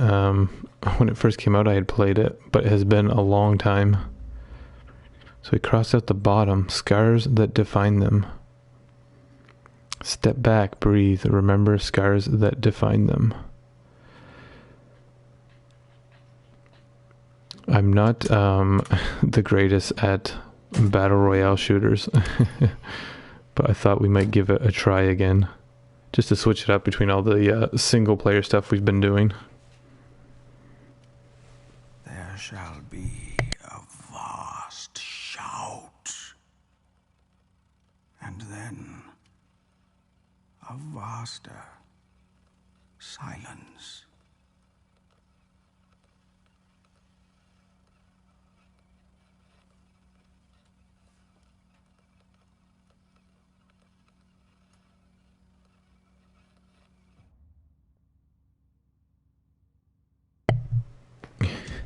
When it first came out, I had played it, but it has been a long time. So we crossed out the bottom. Scars that define them. Step back, breathe, remember scars that define them. I'm not the greatest at battle royale shooters, but I thought we might give it a try again, just to switch it up between all the single player stuff we've been doing. There shall be a vast shout, and then a vaster silence.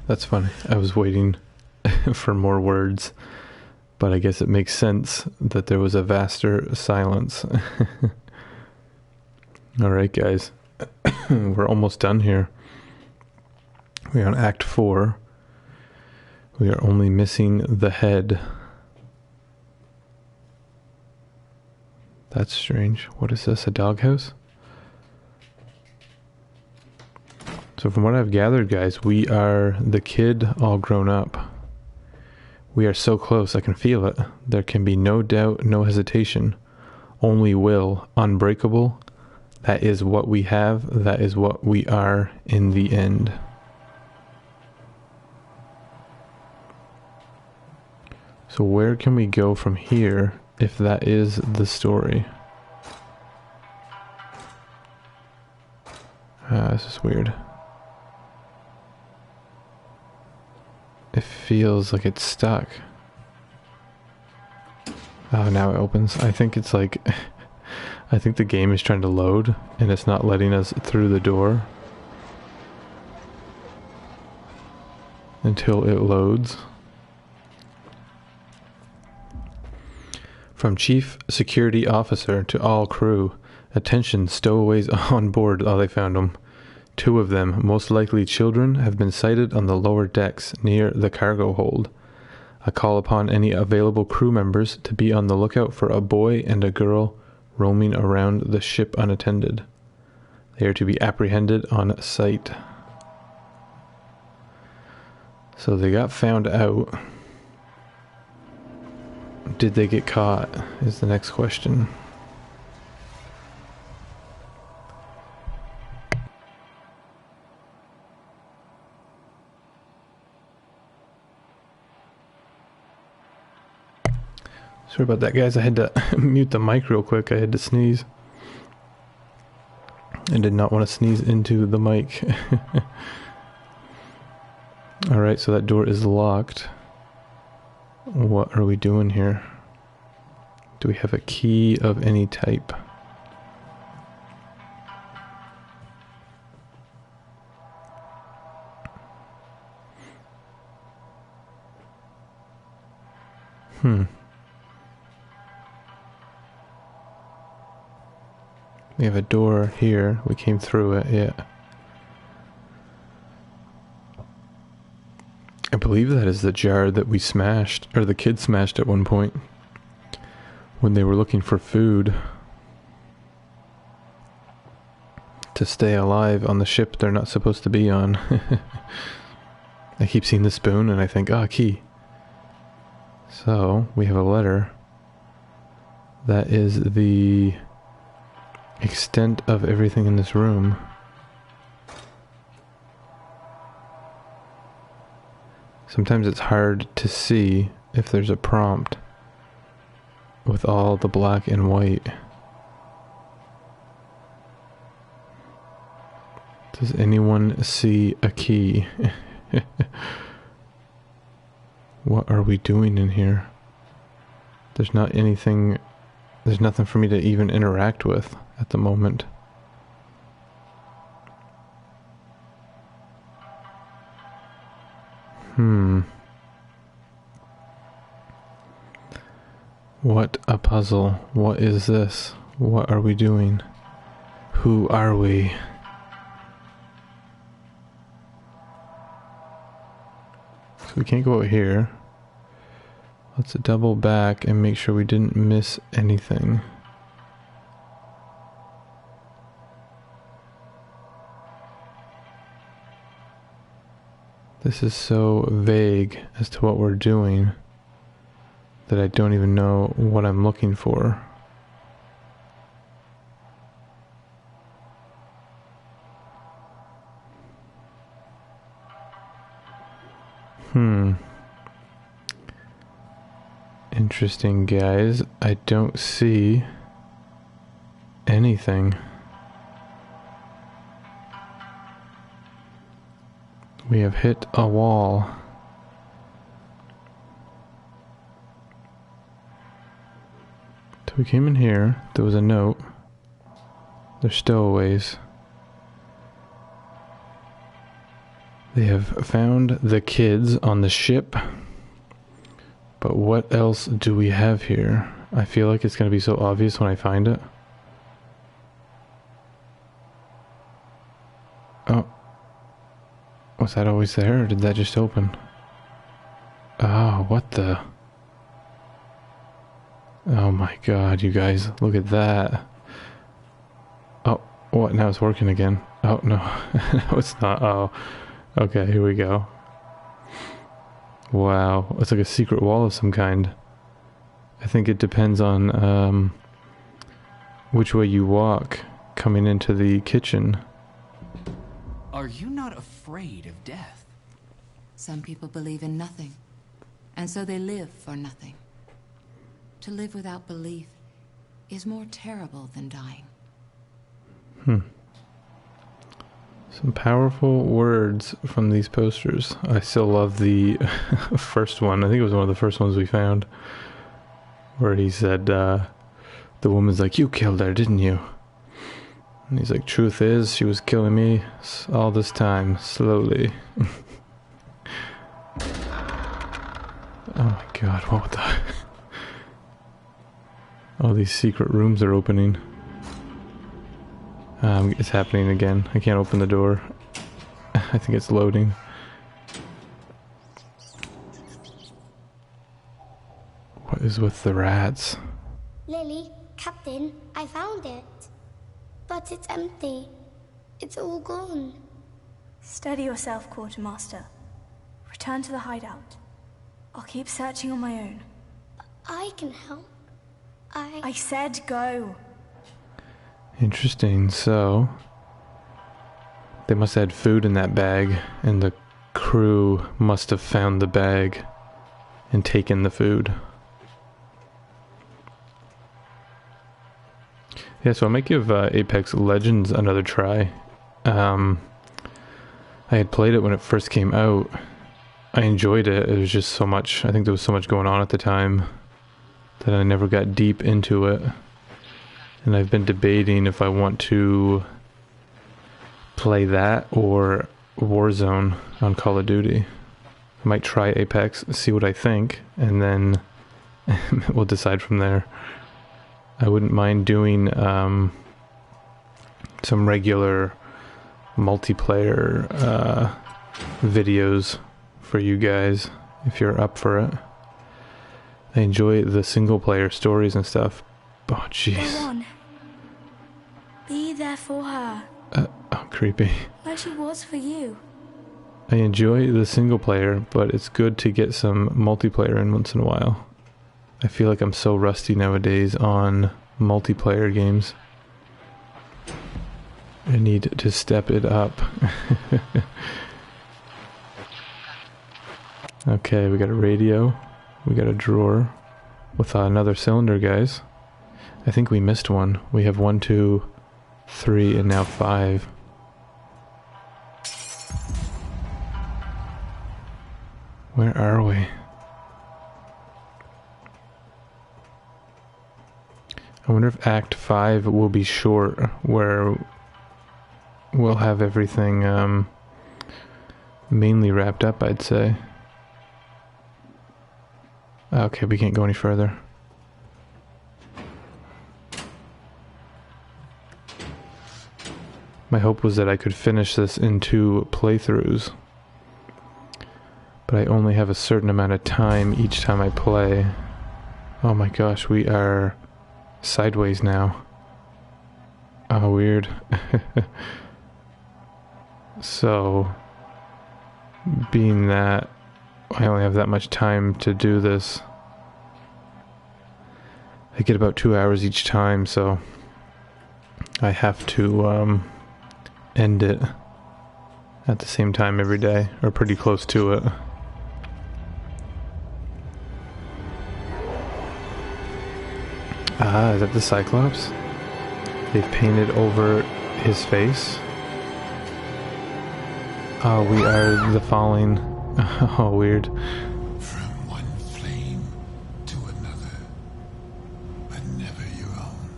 That's funny. I was waiting for more words, but I guess it makes sense that there was a vaster silence. Alright, guys. We're almost done here. We're on Act 4. We are only missing the head. That's strange. What is this? A doghouse? So from what I've gathered, guys, we are the kid all grown up. We are so close. I can feel it. There can be no doubt, no hesitation. Only will. Unbreakable. That is what we have. That is what we are in the end. So where can we go from here if that is the story? this is weird. It feels like it's stuck. Oh, now it opens. I think it's like... I think the game is trying to load, and it's not letting us through the door. Until it loads. From Chief Security Officer to all crew. Attention, stowaways on board. Oh, they found them. 2 of them, most likely children, have been sighted on the lower decks near the cargo hold. I call upon any available crew members to be on the lookout for a boy and a girl roaming around the ship unattended. They are to be apprehended on sight. So they got found out. Did they get caught is the next question. Sorry about that, guys. I had to mute the mic real quick. I had to sneeze. I did not want to sneeze into the mic. Alright, so that door is locked. What are we doing here? Do we have a key of any type? We have a door here. We came through it, yeah. I believe that is the jar that we smashed, or the kids smashed at one point. When they were looking for food. To stay alive on the ship they're not supposed to be on. I keep seeing the spoon and I think, ah, key. So, we have a letter. That is the extent of everything in this room. Sometimes it's hard to see if there's a prompt with all the black and white. Does anyone see a key? What are we doing in here? There's not anything, there's nothing for me to even interact with at the moment. What a puzzle. What is this? What are we doing? Who are we? So we can't go out here. Let's double back and make sure we didn't miss anything. This is so vague as to what we're doing that I don't even know what I'm looking for. Interesting, guys. I don't see anything. We have hit a wall. So we came in here. There was a note. They're stowaways. They have found the kids on the ship. But what else do we have here? I feel like it's going to be so obvious when I find it. Oh. Was that always there, or did that just open? Oh, what the... Oh my god, you guys, look at that. Oh, what? Now it's working again. Oh, no. No, it's not. Oh. Okay, here we go. Wow, it's like a secret wall of some kind. I think it depends on which way you walk coming into the kitchen. Are you not afraid of death? Some people believe in nothing, and so they live for nothing. To live without belief is more terrible than dying. Some powerful words from these posters. I still love the first one. I think it was one of the first ones we found. Where he said, the woman's like, "You killed her, didn't you?" And he's like, "Truth is, she was killing me all this time, slowly." Oh my god, what the... All these secret rooms are opening. It's happening again. I can't open the door. I think it's loading. What is with the rats? Lily, Captain, I found it. But it's empty. It's all gone. Steady yourself, Quartermaster. Return to the hideout. I'll keep searching on my own. I can help. I said go. Interesting. So they must have had food in that bag, and the crew must have found the bag and taken the food. Yeah, so I might give Apex Legends another try. I had played it when it first came out. I enjoyed it. It was just so much, I think there was so much going on at the time that I never got deep into it. And I've been debating if I want to play that or Warzone on Call of Duty. I might try Apex, see what I think, and then we'll decide from there. I wouldn't mind doing some regular multiplayer videos for you guys if you're up for it. I enjoy the single player stories and stuff. Oh jeez. Go on. Be there for her. Oh, creepy. Like she was for you. I enjoy the single player, but it's good to get some multiplayer in once in a while. I feel like I'm so rusty nowadays on multiplayer games. I need to step it up. Okay, we got a radio. We got a drawer with another cylinder, guys. I think we missed one. We have 1, 2, 3, and now 5. Where are we? I wonder if Act 5 will be short, where we'll have everything mainly wrapped up, I'd say. Okay, we can't go any further. My hope was that I could finish this in 2 playthroughs, but I only have a certain amount of time each time I play. Oh my gosh, we are sideways now. Oh, weird. So, being that I only have that much time to do this, I get about 2 hours each time, so I have to end it at the same time every day, or pretty close to it. Ah, is that the Cyclops? They've painted over his face. Oh, we are the Falling. Oh, weird. From one flame to another, but never your own.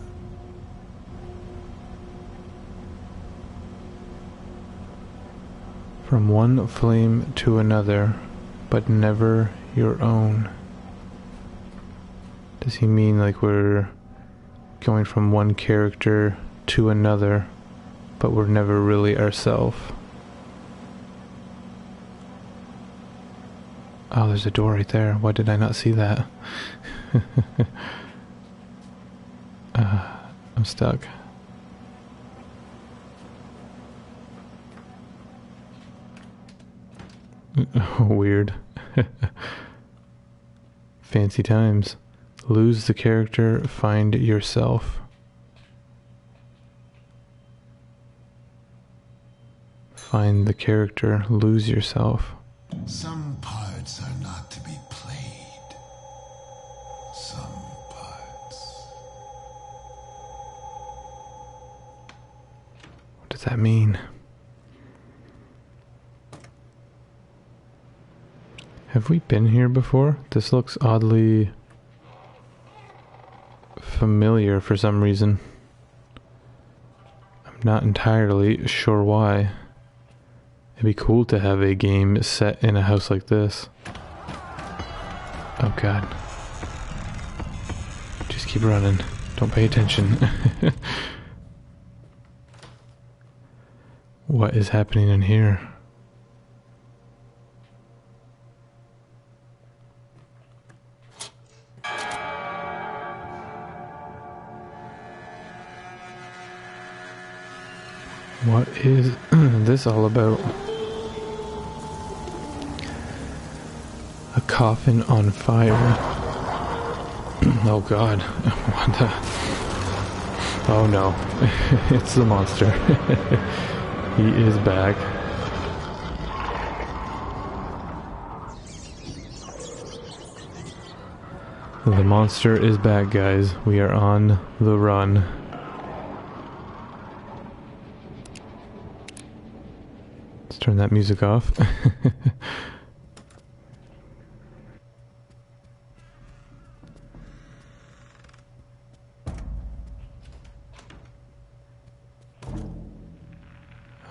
From one flame to another, but never your own. Does he mean like we're going from one character to another, but we're never really ourselves? Oh, there's a door right there. Why did I not see that? I'm stuck. Weird. Fancy times. Lose the character, find yourself. Find the character, lose yourself. Some parts are not to be played. Some parts. What does that mean? Have we been here before? This looks oddly familiar for some reason. I'm not entirely sure why. It'd be cool to have a game set in a house like this. Oh god. Just keep running. Don't pay attention. What is happening in here? What is this all about? A coffin on fire. Oh god. What the? Oh no. It's the monster. He is back. The monster is back, guys. We are on the run. Let's turn that music off.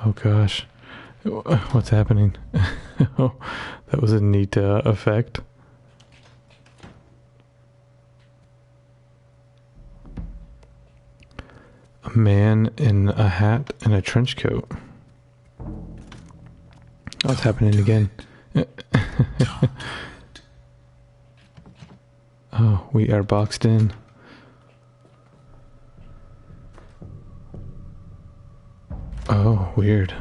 Oh gosh, what's happening? Oh, that was a neat effect. A man in a hat and a trench coat. Oh, it's happening again. Oh, we are boxed in. Oh, weird.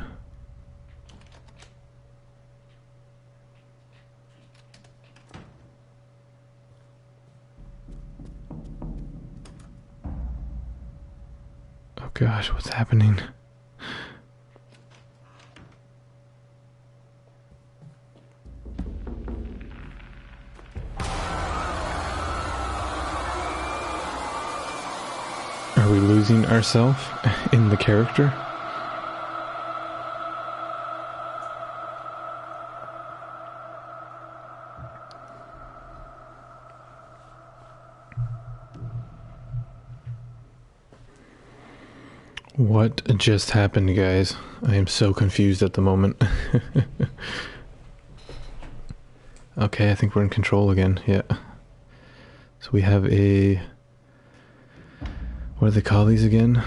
Oh gosh, what's happening? Are we losing ourselves in the character? What just happened, guys? I am so confused at the moment. Okay, I think we're in control again. Yeah. So we have a... What do they call these again?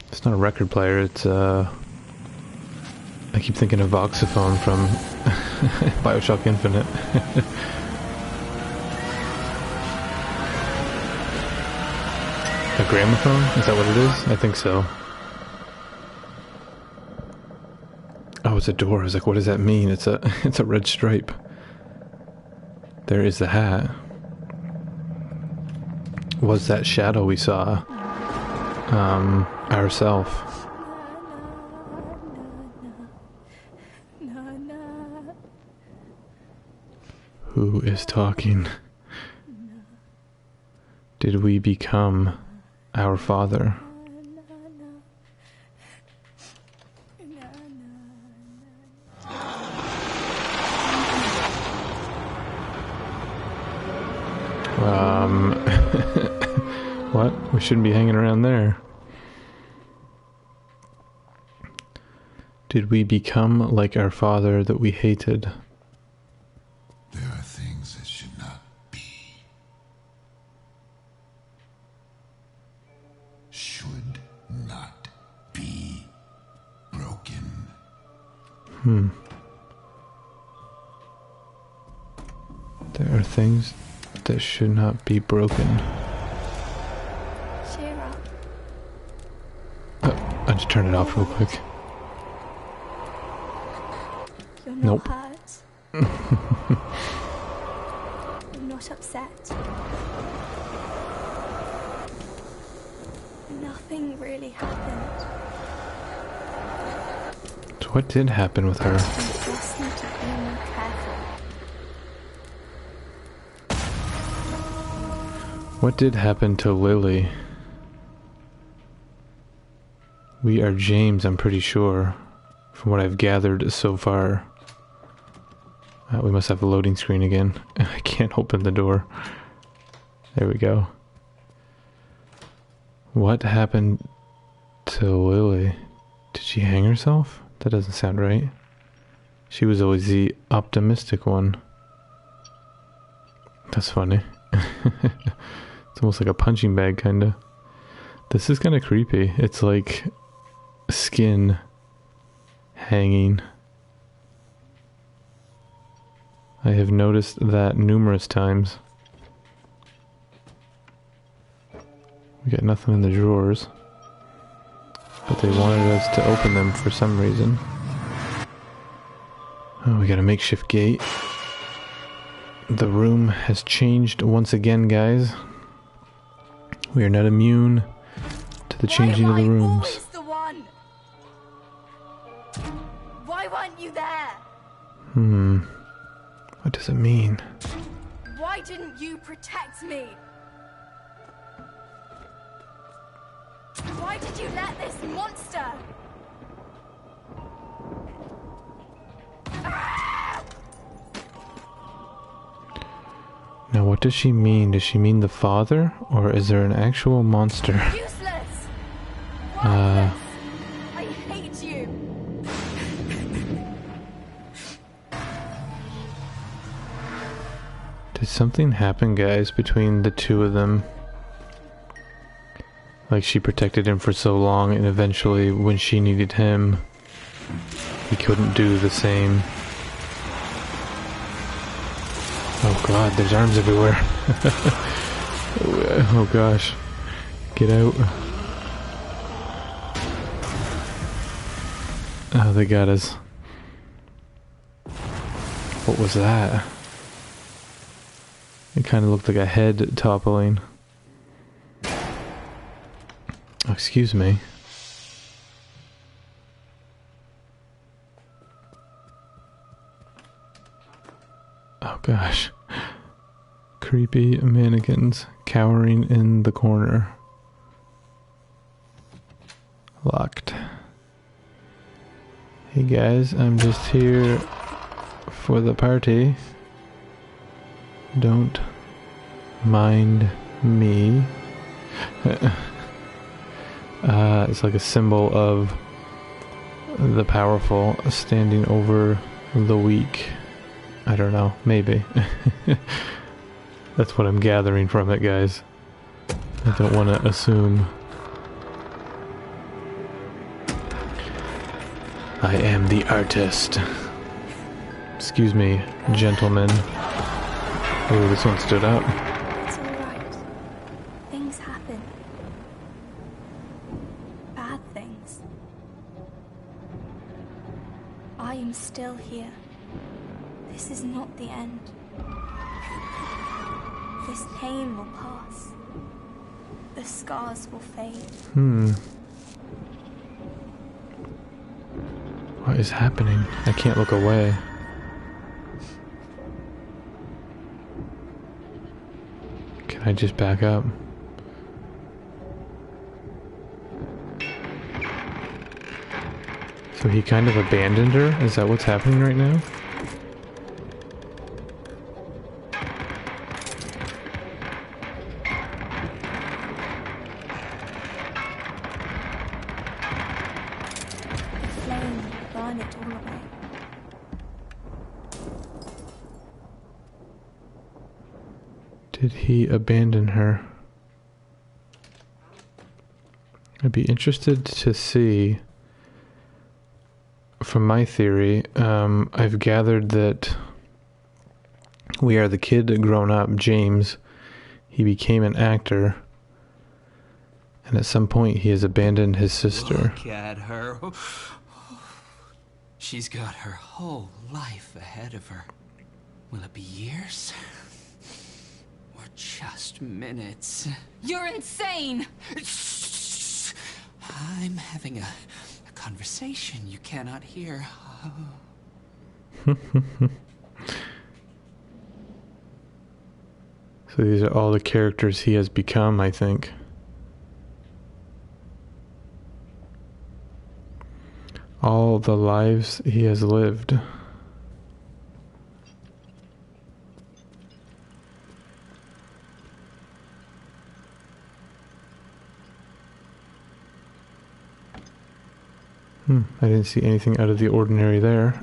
It's not a record player, it's I keep thinking of Voxophone from Bioshock Infinite. A gramophone? Is that what it is? I think so. Oh, it's a door. I was like, what does that mean? It's a red stripe. There is the hat. Was that shadow we saw ourself? Who is talking? Did we become our father? What? We shouldn't be hanging around there. Did we become like our father that we hated? There are things that should not be. Should not be broken. There are things that should not be broken. Shira. I just turned it off real quick. You're not Nope. hurt. You're not upset. Nothing really happened. So what did happen with her? You just need to be more careful. What did happen to Lily? We are James, I'm pretty sure, from what I've gathered so far. We must have a loading screen again. I can't open the door. There we go. What happened to Lily? Did she hang herself? That doesn't sound right. She was always the optimistic one. That's funny. It's almost like a punching bag, kinda. This is kinda creepy. It's like skin hanging. I have noticed that numerous times. We got nothing in the drawers. But they wanted us to open them for some reason. Oh, we got a makeshift gate. The room has changed once again, guys. We are not immune to the changing of the rooms. Always the one? Why weren't you there? What does it mean? Why didn't you protect me? Why did you let this monster? Now, what does she mean? Does she mean the father? Or is there an actual monster? Useless! Worthless! I hate you! Did something happen, guys, between the two of them? Like she protected him for so long, and eventually when she needed him, he couldn't do the same. Oh god, there's arms everywhere. Oh gosh. Get out. Oh, they got us. What was that? It kind of looked like a head toppling. Oh, excuse me. Oh gosh. Creepy mannequins cowering in the corner. Locked. Hey guys, I'm just here for the party. Don't mind me. It's like a symbol of the powerful standing over the weak. I don't know, maybe. That's what I'm gathering from it, guys. I don't want to assume. I am the artist. Excuse me, gentlemen. Oh, this one stood up. It's alright. Things happen. Bad things. I am still here. This is not the end. This pain will pass. The scars will fade. What is happening? I can't look away. Can I just back up? So he kind of abandoned her? Is that what's happening right now? Did he abandon her? I'd be interested to see. From my theory, I've gathered that We Are the Kid grown up, James, he became an actor, and at some point he has abandoned his sister. Look at her. She's got her whole life ahead of her. Will it be years? Or just minutes? You're insane! I'm having a conversation you cannot hear. So these are all the characters he has become, I think. All the lives he has lived. I didn't see anything out of the ordinary there.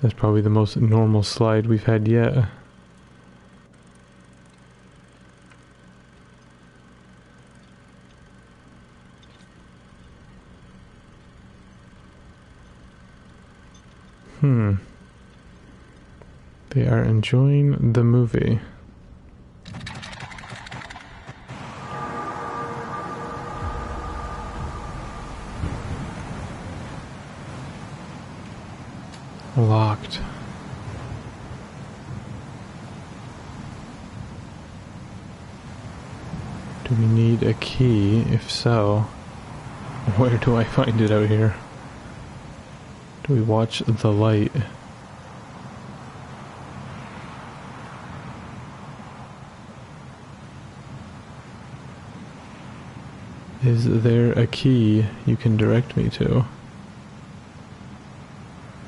That's probably the most normal slide we've had yet. They are enjoying the movie. Locked. Do we need a key? If so, where do I find it out here? Do we watch the light? Is there a key you can direct me to?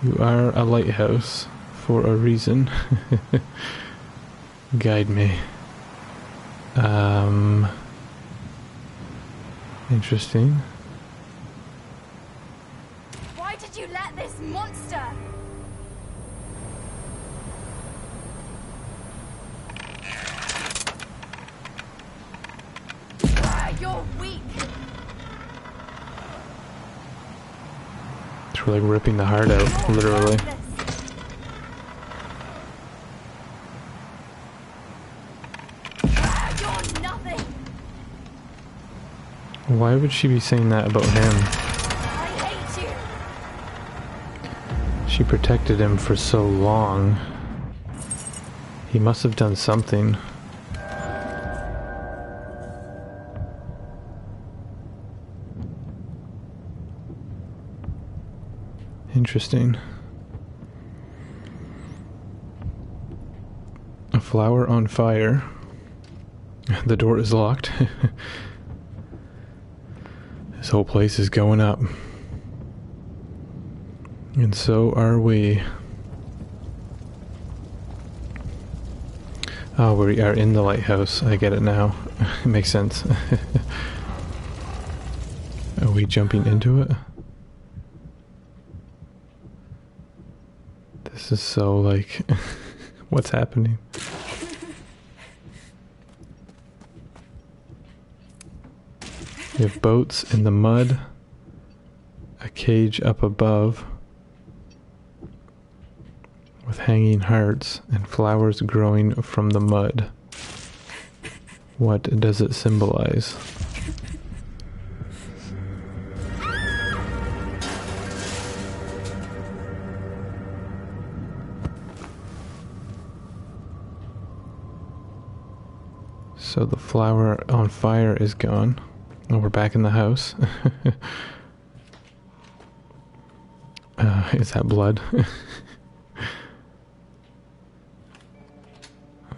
You are a lighthouse for a reason. Guide me. Interesting. Why did you let this monster? You're weak. It's like ripping the heart out, literally. You're nothing. Why would she be saying that about him? I hate you. She protected him for so long. He must have done something. Interesting. A flower on fire. The door is locked. This whole place is going up. And so are we. Oh, we are in the lighthouse. I get it now. It makes sense. Are we jumping into it? This is so like, what's happening? We have boats in the mud, a cage up above with hanging hearts and flowers growing from the mud. What does it symbolize? So the flower on fire is gone. Oh, we're back in the house. Is that blood?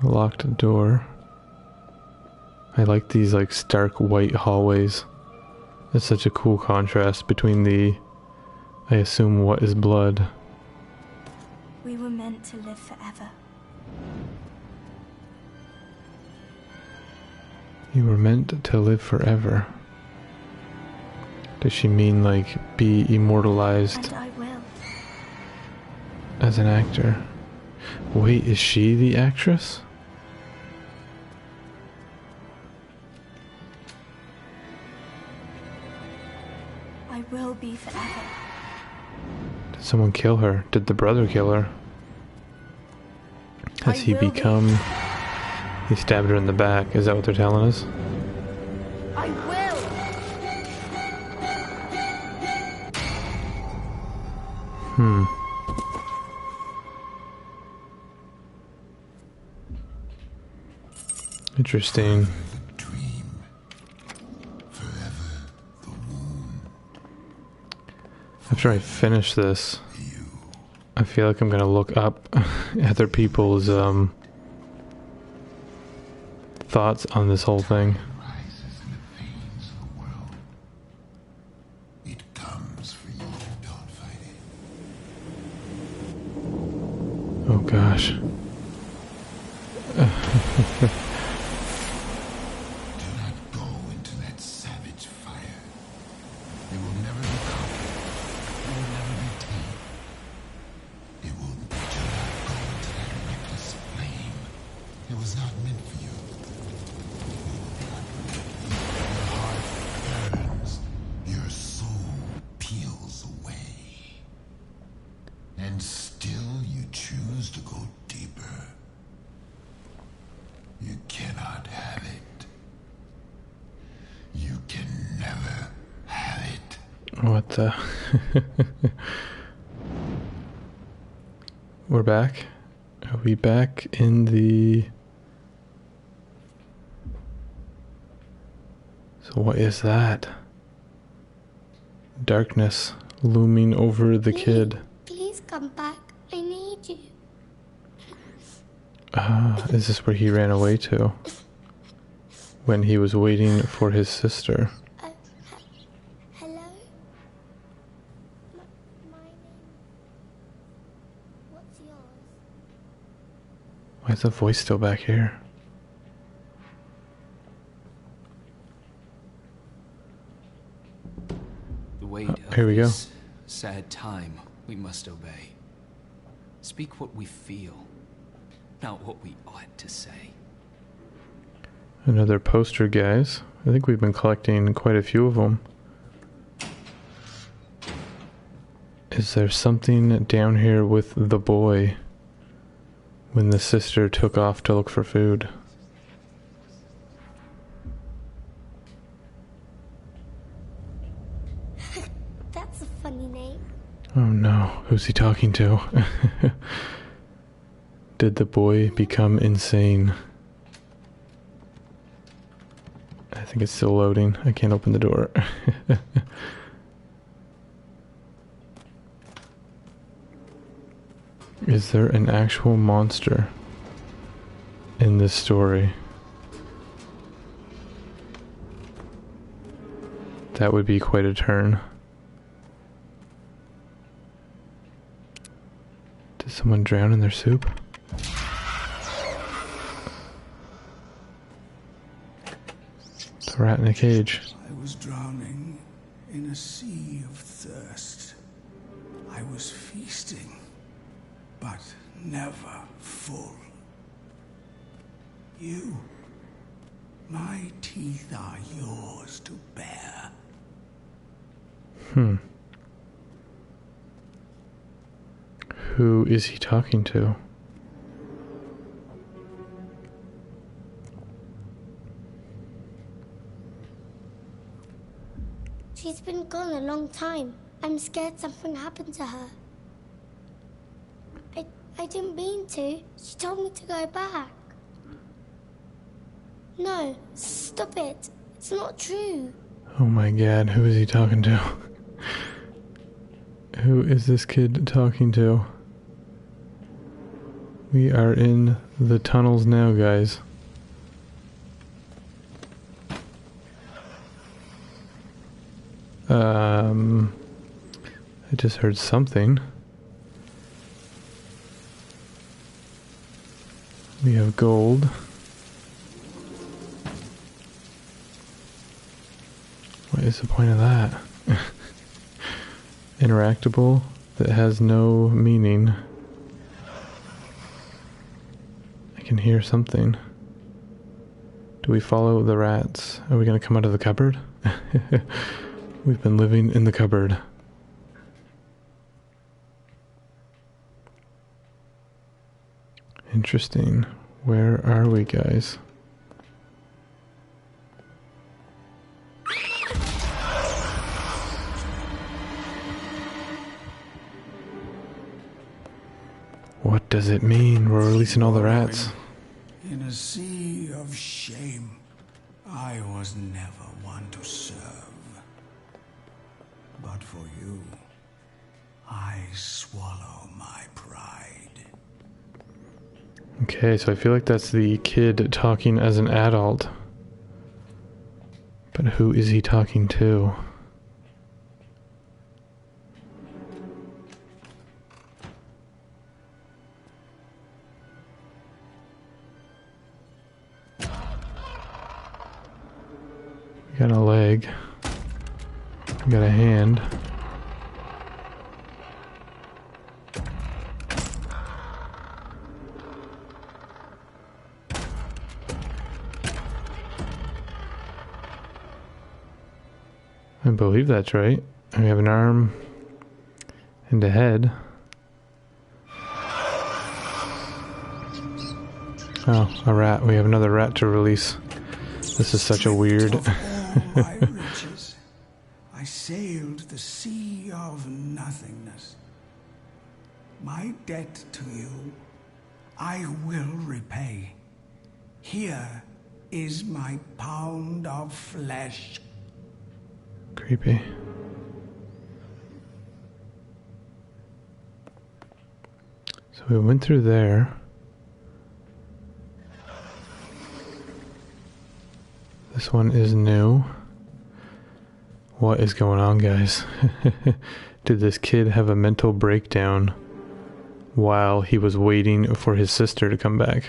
Locked door. I like these like stark white hallways. It's such a cool contrast between the, I assume, what is blood. We were meant to live forever. You were meant to live forever. Does she mean like be immortalized? And I will. As an actor? Wait, is she the actress? I will be forever. Did someone kill her? Did the brother kill her? Has he become... He stabbed her in the back. Is that what they're telling us? I will. Interesting. After I finish this, I feel like I'm gonna look up other people's thoughts on this whole thing. It comes for you, don't fight it. Oh gosh. Do not go into that savage fire. They will And still you choose to go deeper. You cannot have it. You can never have it. What the? We're back. Are we back in the... So what is that? Darkness looming over the kid. Please come back. I need you. Is this where he ran away to? When he was waiting for his sister. Hello? My name... What's yours? Why is the voice still back here? The weight of here we go. this sad time we must obey. Speak what we feel, not what we ought to say. Another poster, guys. I think we've been collecting quite a few of them. Is there something down here with the boy when the sister took off to look for food? That's a funny name. Oh no, who's he talking to? Did the boy become insane? I think it's still loading. I can't open the door. Is there an actual monster in this story? That would be quite a turn. Did someone drown in their soup? The rat in a cage. I was drowning in a sea of thirst. I was feasting, but never full. You, my teeth are yours to bear. Who is he talking to? She's been gone a long time. I'm scared something happened to her. I didn't mean to. She told me to go back. No, stop it. It's not true. Oh my god, who is he talking to? Who is this kid talking to? We are in the tunnels now, guys. I just heard something. We have gold. What is the point of that? Interactable that has no meaning. I can hear something. Do we follow the rats? Are we gonna come out of the cupboard? We've been living in the cupboard. Interesting. Where are we, guys? What does it mean? We're releasing all the rats. In a sea of shame, I was never one to serve. But for you, I swallow my pride. Okay, so I feel like that's the kid talking as an adult. But who is he talking to? We got a leg. We got a hand. I believe that's right. We have an arm and a head. Oh, a rat. We have another rat to release. This is such a weird... my riches, I sailed the sea of nothingness. My debt to you, I will repay. Here is my pound of flesh. Creepy. So we went through there. This one is new. What is going on, guys? Did this kid have a mental breakdown while he was waiting for his sister to come back?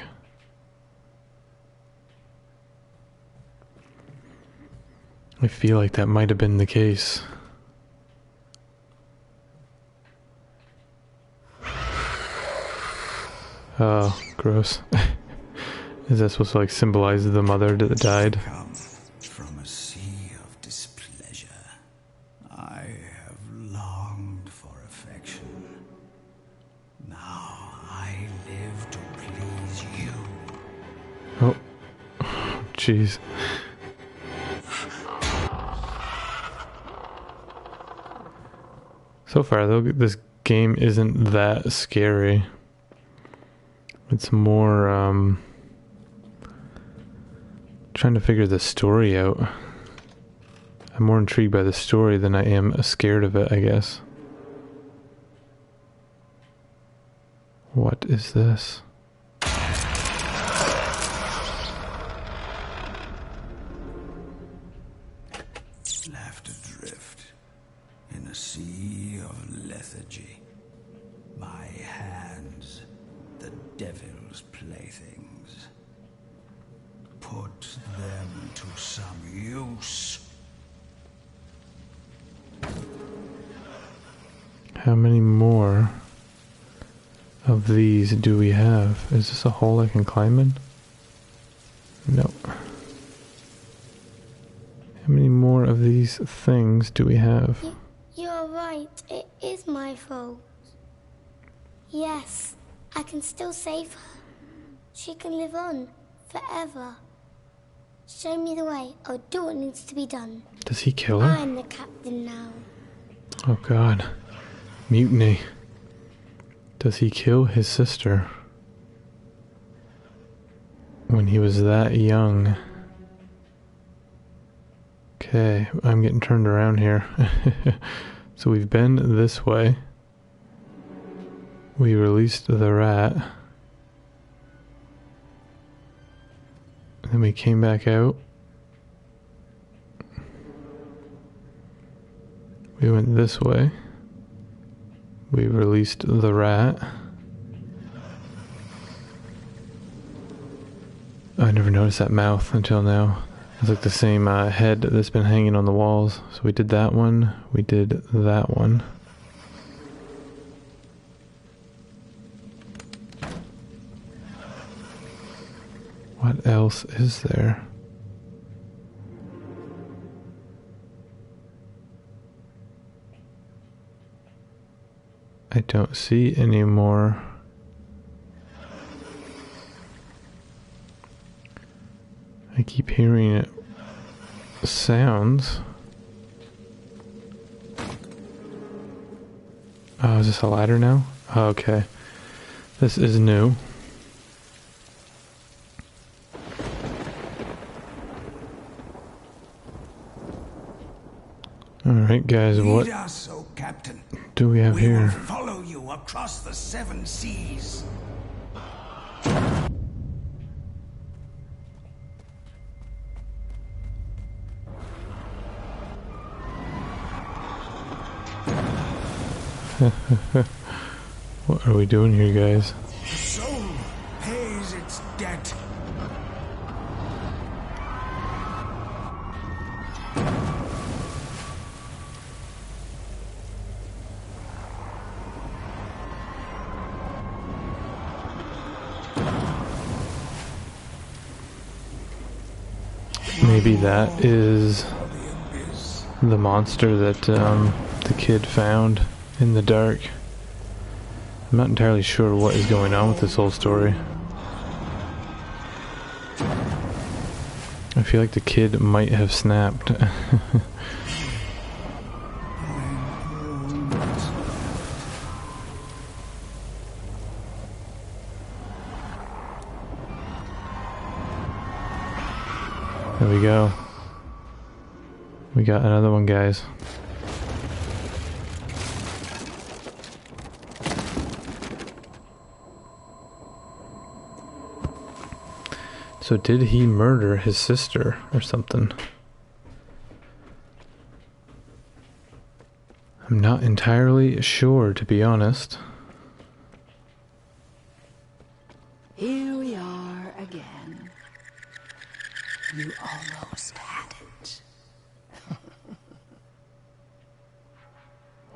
I feel like that might have been the case. Oh, gross. Is that supposed to like symbolize the mother that died? Come from a sea of displeasure. I have longed for affection. Now I live to please you. Oh, jeez. So far, though, this game isn't that scary. It's more, trying to figure the story out. I'm more intrigued by the story than I am scared of it, I guess. What is this? Left adrift in a sea of lethargy. My hands, the devil's playthings. Put them to some use. How many more of these do we have? Is this a hole I can climb in? No. How many more of these things do we have? You're right, it is my fault. Yes, I can still save her. She can live on forever. Show me the way. I'll do what needs to be done. Does he kill her? I'm the captain now. Oh god. Mutiny. Does he kill his sister when he was that young? Okay, I'm getting turned around here. So we've been this way. We released the rat. And then we came back out. We went this way. We released the rat. I never noticed that mouth until now. It's like the same head that's been hanging on the walls. So we did that one. We did that one. What else is there? I don't see any more. I keep hearing it. Sounds. Oh, is this a ladder now? Oh, okay. This is new. Alright guys, what Lead us, O Captain. do we have We here? will follow you across the 7 seas. What are we doing here, guys? The soul pays its debt. Maybe that is the monster that the kid found in the dark. I'm not entirely sure what is going on with this whole story. feel like the kid might have snapped. There we go. We got another one, guys. So did he murder his sister or something? I'm not entirely sure, to be honest. Here we are again. You almost had it.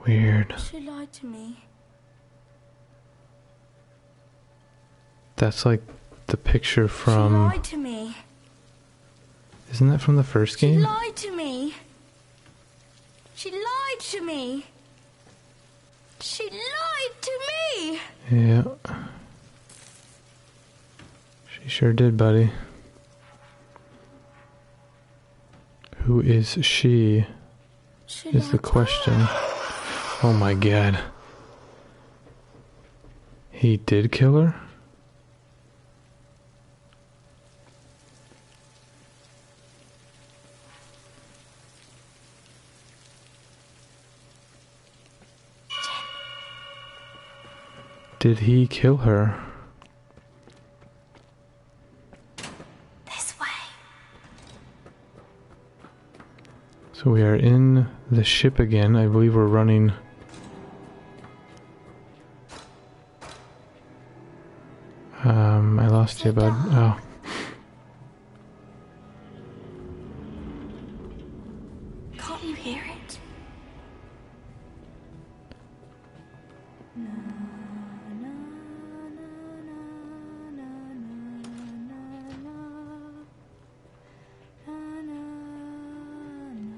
Weird. She lied to me. That's like the picture from... She lied to me. Isn't that from the first game? She lied to me. She lied to me. She lied to me. Yeah. She sure did, buddy. Who is she? Is the question. Oh my god. He did kill her? Did he kill her? This way. So we are in the ship again. I believe we're running... I lost you, bud. Oh. Can't you hear it?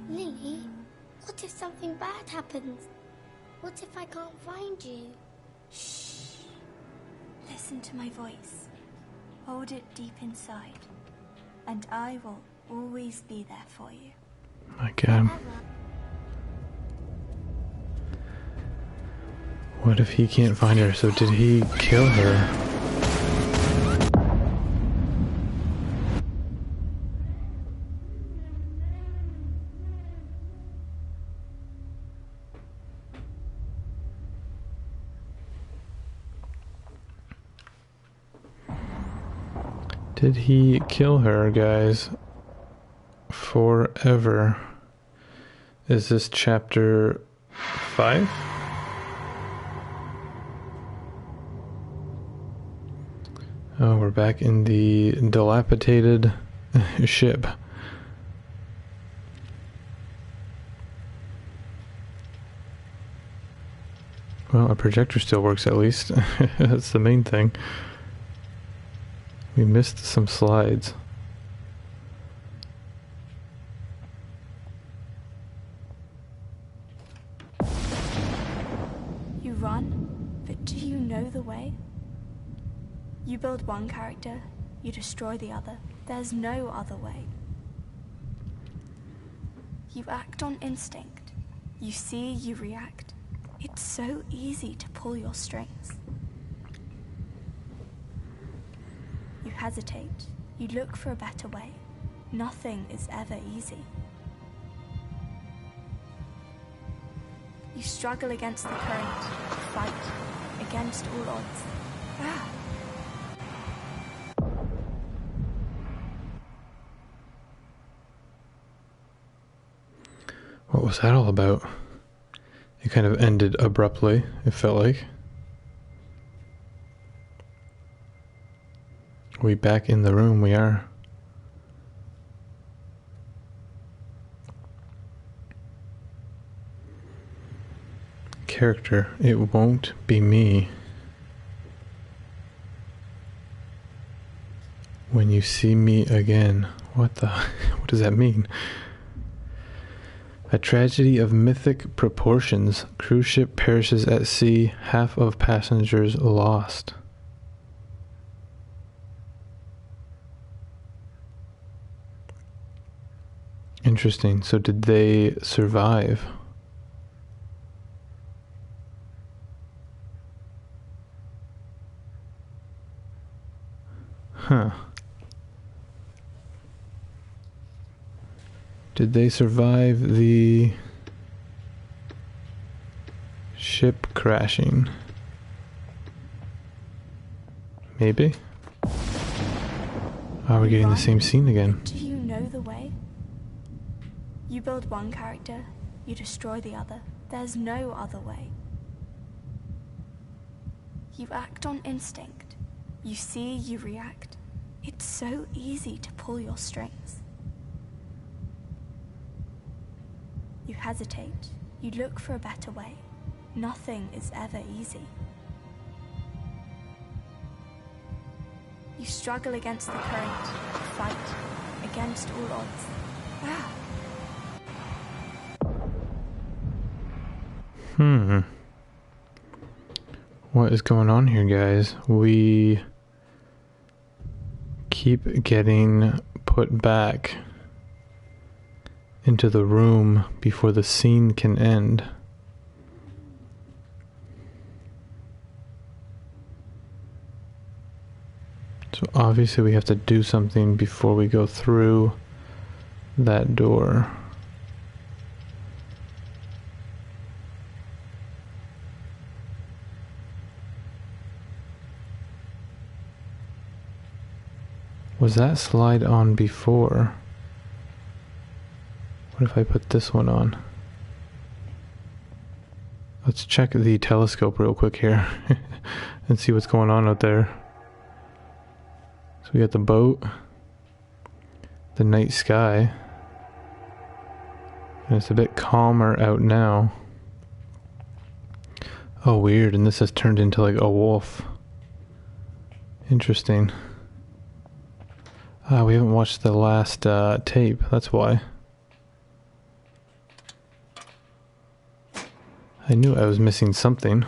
Lily, what if something bad happens? What if I can't find you? Shh. Listen to my voice. Hold it deep inside. And I will always be there for you. My god. What if he can't find her? So did he kill her? Did he kill her, guys? Forever. Is this chapter 5? Oh, we're back in the dilapidated ship. Well, our projector still works at least. That's the main thing. We missed some slides. You run, but do you know the way? You build one character, you destroy the other. There's no other way. You act on instinct. You see, you react. It's so easy to pull your strings. You hesitate. You look for a better way. Nothing is ever easy. You struggle against the current, fight against all odds. Ah. What was that all about? It kind of ended abruptly, it felt like. Are we back in the room? We are. Character, it won't be me. When you see me again. What does that mean? A tragedy of mythic proportions. Cruise ship perishes at sea. Half of passengers lost. Interesting. So did they survive? Huh. Did they survive the ship crashing? Maybe? Oh, we're getting the same scene again. Do you know the way? You build one character, you destroy the other. There's no other way. You act on instinct. You see, you react. It's so easy to pull your strings. You hesitate. You look for a better way. Nothing is ever easy. You struggle against the current, fight against all odds. Wow. What is going on here, guys? We keep getting put back into the room before the scene can end. So obviously we have to do something before we go through that door. Was that slide on before? What if I put this one on? Let's check the telescope real quick here and see what's going on out there. So we got the boat, the night sky, and it's a bit calmer out now. Oh, weird, and this has turned into like a wolf. Interesting. We haven't watched the last tape, that's why. I knew I was missing something.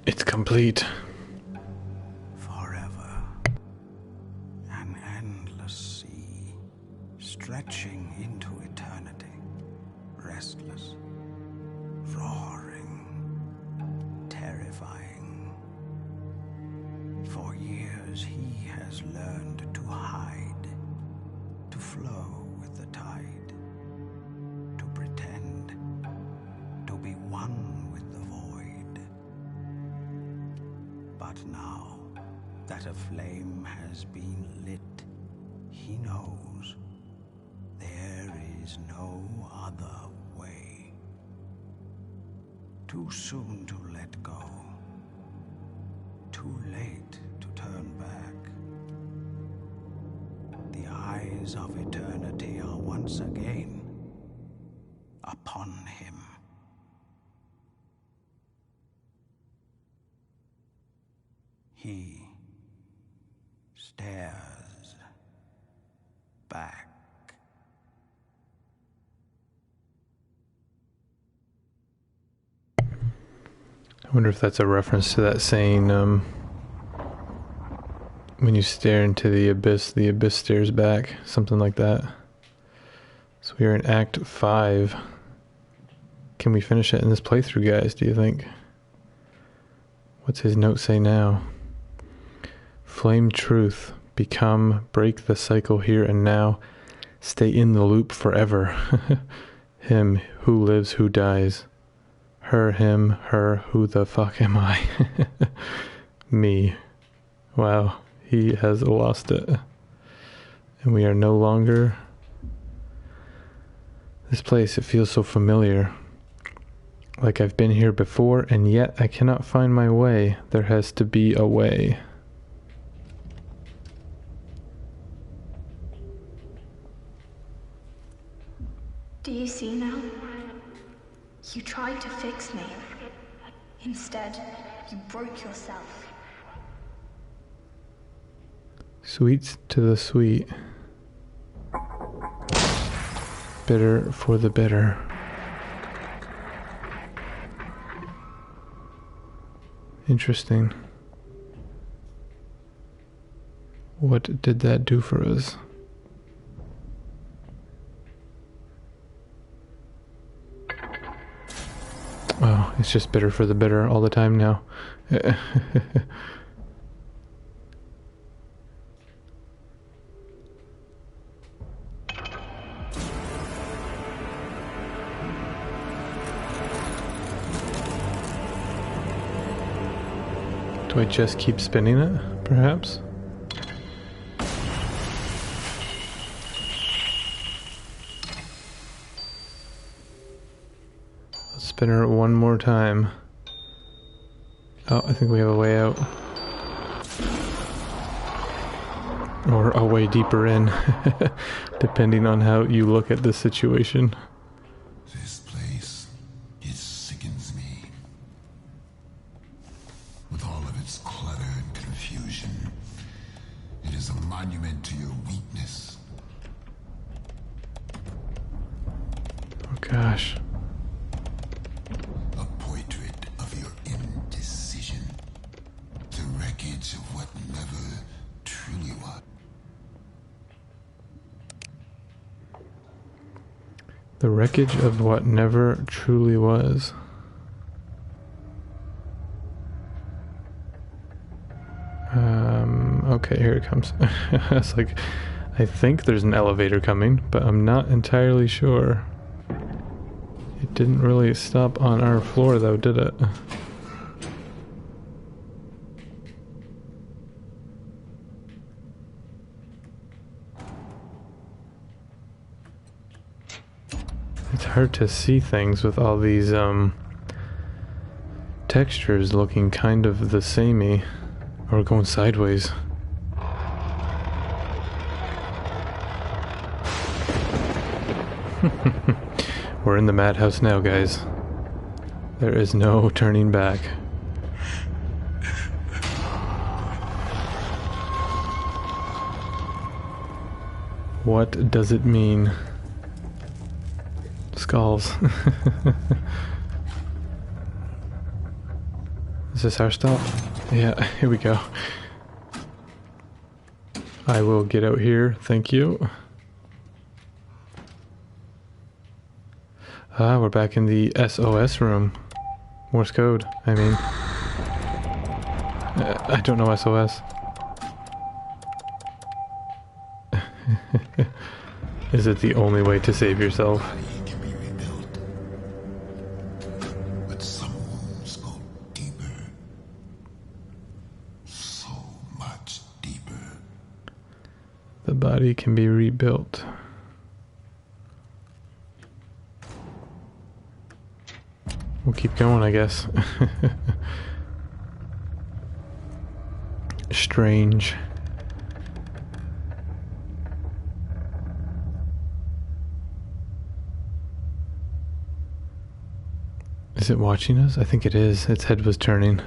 It's complete. Forever. An endless sea, stretching into eternity. Restless, roaring, terrifying. For years he has learned to hide, to flow with the tide, to pretend, to be one with the void. But now that a flame has been lit, he knows there is no other way. Too soon to let go. Too late to turn back. The eyes of eternity are once again upon him. He stares back. I wonder if that's a reference to that saying, when you stare into the abyss stares back. Something like that. So we are in Act 5. Can we finish it in this playthrough, guys, do you think? What's his note say now? Flame truth. Become, break the cycle here and now. Stay in the loop forever. Him, who lives, who dies. Her, him, her, who the fuck am I? Me. Wow, he has lost it. And we are no longer... This place, it feels so familiar. Like I've been here before, and yet I cannot find my way. There has to be a way. Do you see now? You tried to fix me. Instead, you broke yourself. Sweets to the sweet. Bitter for the bitter. Interesting. What did that do for us? Oh, it's just bitter for the bitter all the time now. Do I just keep spinning it, perhaps? Let's spin her one more time. Oh, I think we have a way out. Or a way deeper in, depending on how you look at the situation. This place, it sickens me. With all of its clutter and confusion, it is a monument to your weakness. Oh gosh. A portrait of your indecision. The wreckage of what never truly was. The wreckage of what never truly was. Okay, here it comes. It's like, I think there's an elevator coming, but I'm not entirely sure. It didn't really stop on our floor though, did it? It's hard to see things with all these textures looking kind of the samey, or going sideways. We're in the madhouse now, guys. There is no turning back. What does it mean? Skulls. Is this our stop? Yeah, here we go. I will get out here, thank you. Ah, we're back in the SOS room. Morse code, I mean. I don't know SOS. Is it the only way to save yourself? Can be rebuilt. But some wounds go deeper. So much deeper. The body can be rebuilt. We'll keep going, I guess. Strange. Is it watching us? I think it is. Its head was turning.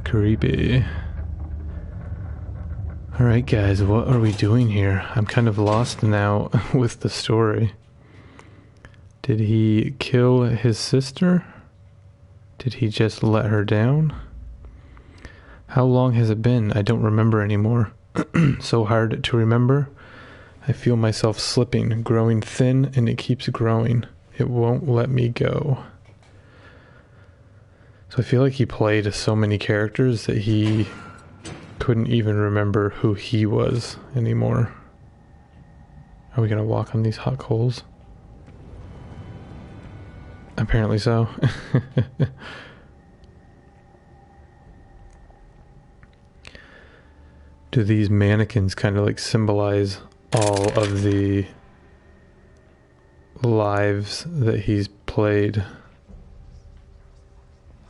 Creepy. Alright guys, what are we doing here? I'm kind of lost now with the story. Did he kill his sister? Did he just let her down? How long has it been? I don't remember anymore. So hard to remember. I feel myself slipping, growing thin, and it keeps growing. It won't let me go. So I feel like he played so many characters that he couldn't even remember who he was anymore. Are we gonna walk on these hot coals? Apparently so. Do these mannequins kind of like symbolize all of the lives that he's played?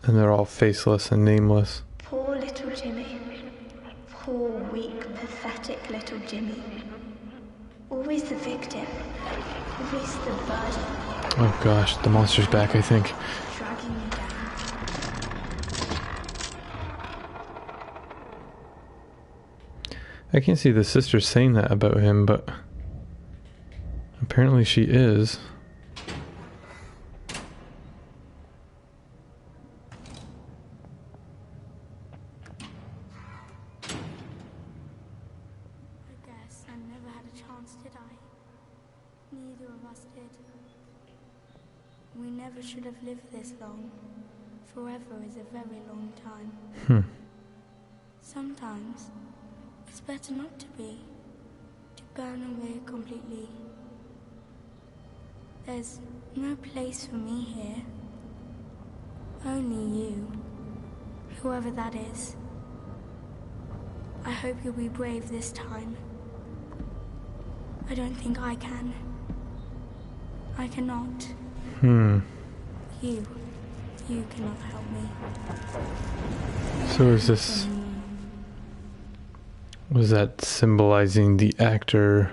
And they're all faceless and nameless. Poor little Jimmy. Poor, weak, pathetic little Jimmy. Always the victim. Always the burden. Oh gosh, the monster's back, I think. Dragging you down. I can't see the sister saying that about him, but apparently she is. Neither of us did. We never should have lived this long. Forever is a very long time. Sometimes, it's better not to be. To burn away completely. There's no place for me here. Only you. Whoever that is. I hope you'll be brave this time. I don't think I can. I cannot. You cannot help me. So is this... Was that symbolizing the actor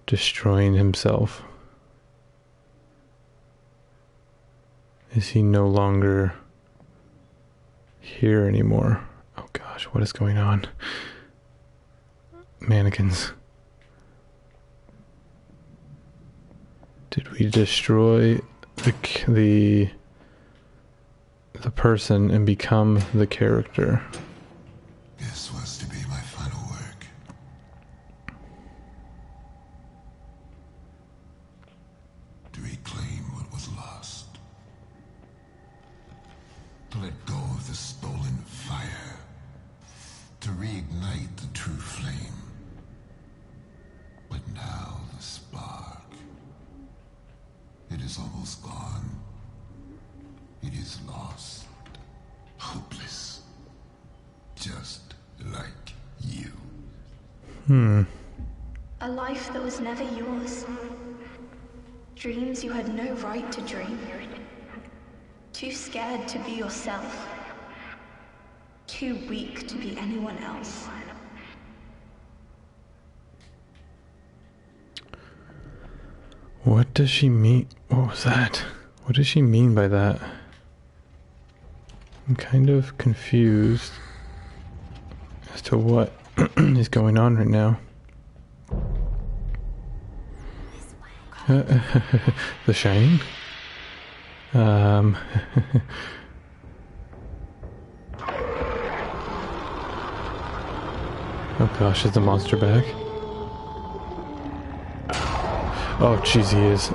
destroying himself? Is he no longer here anymore? Oh gosh, what is going on? Mannequins. Did we destroy the person and become the character? This was to be my final work. To reclaim what was lost. To let go of the stolen fire. To reignite the true flame. But now the spark. It is almost gone. It is lost. Hopeless. Just like you. A life that was never yours. Dreams you had no right to dream. Too scared to be yourself. Too weak to be anyone else. What does she mean? What was that? What does she mean by that? I'm kind of confused as to what is going on right now. The Shining? Oh gosh, is the monster back? Oh jeez, he is.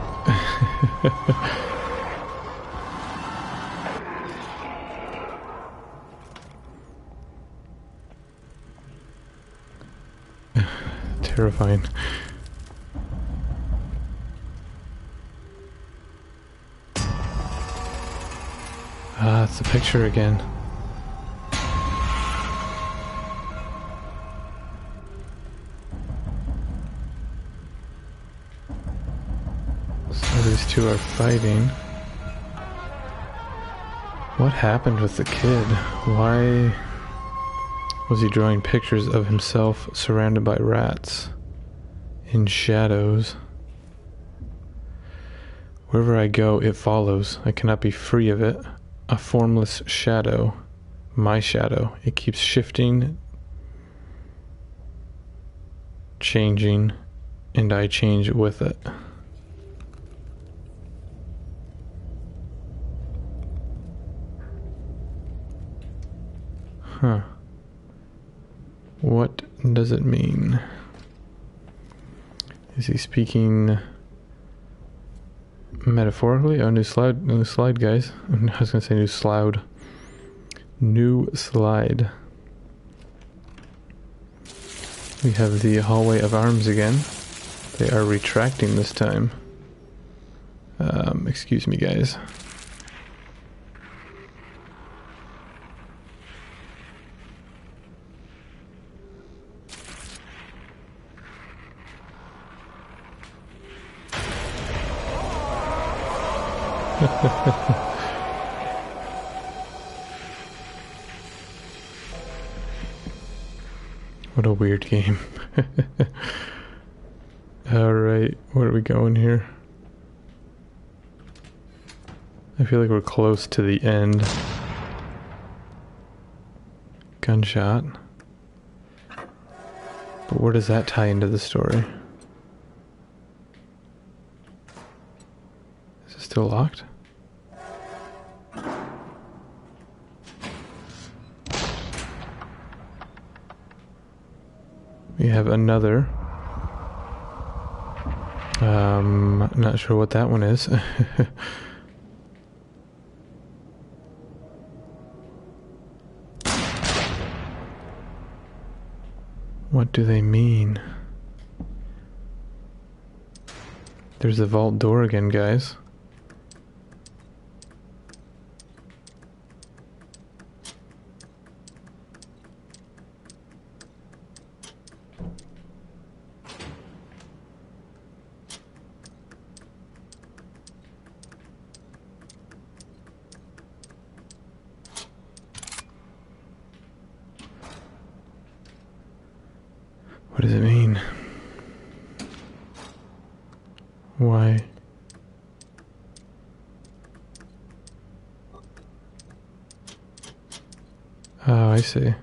Terrifying. Ah, it's the picture again. So these two are fighting. What happened with the kid? Why was he drawing pictures of himself surrounded by rats in shadows? Wherever I go, it follows. I cannot be free of it. A formless shadow. My shadow. It keeps shifting, changing, and I change with it. Huh. What does it mean? Is he speaking metaphorically? Oh, new slide, guys. I was gonna say new slide. New slide. We have the hallway of arms again. They are retracting this time. Excuse me, guys. What a weird game. Alright, where are we going here? I feel like we're close to the end. Gunshot. But where does that tie into the story? Is it still locked? We have another Not sure what that one is. What do they mean? There's the vault door again, guys. What does it mean? Why? Oh, I see.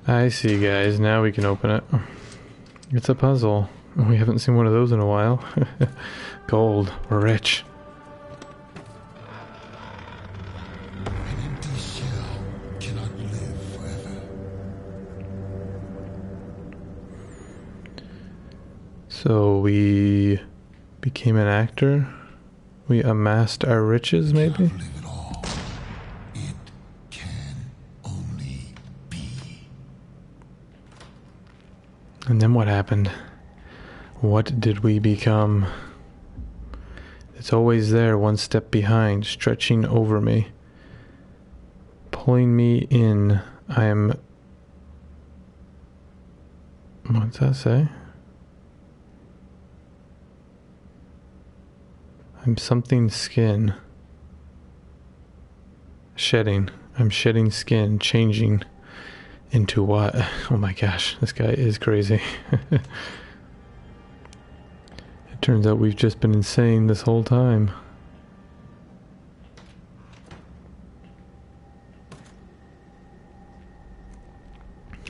I see, guys. Now we can open it. It's a puzzle. We haven't seen one of those in a while. Gold. We're rich. So we became an actor. We amassed our riches, maybe? It can only be. And then what happened? What did we become? It's always there, one step behind, stretching over me, pulling me in. I am... What's that say? I'm something skin. Shedding. I'm shedding skin, changing into what? Oh my gosh, this guy is crazy. It turns out we've just been insane this whole time.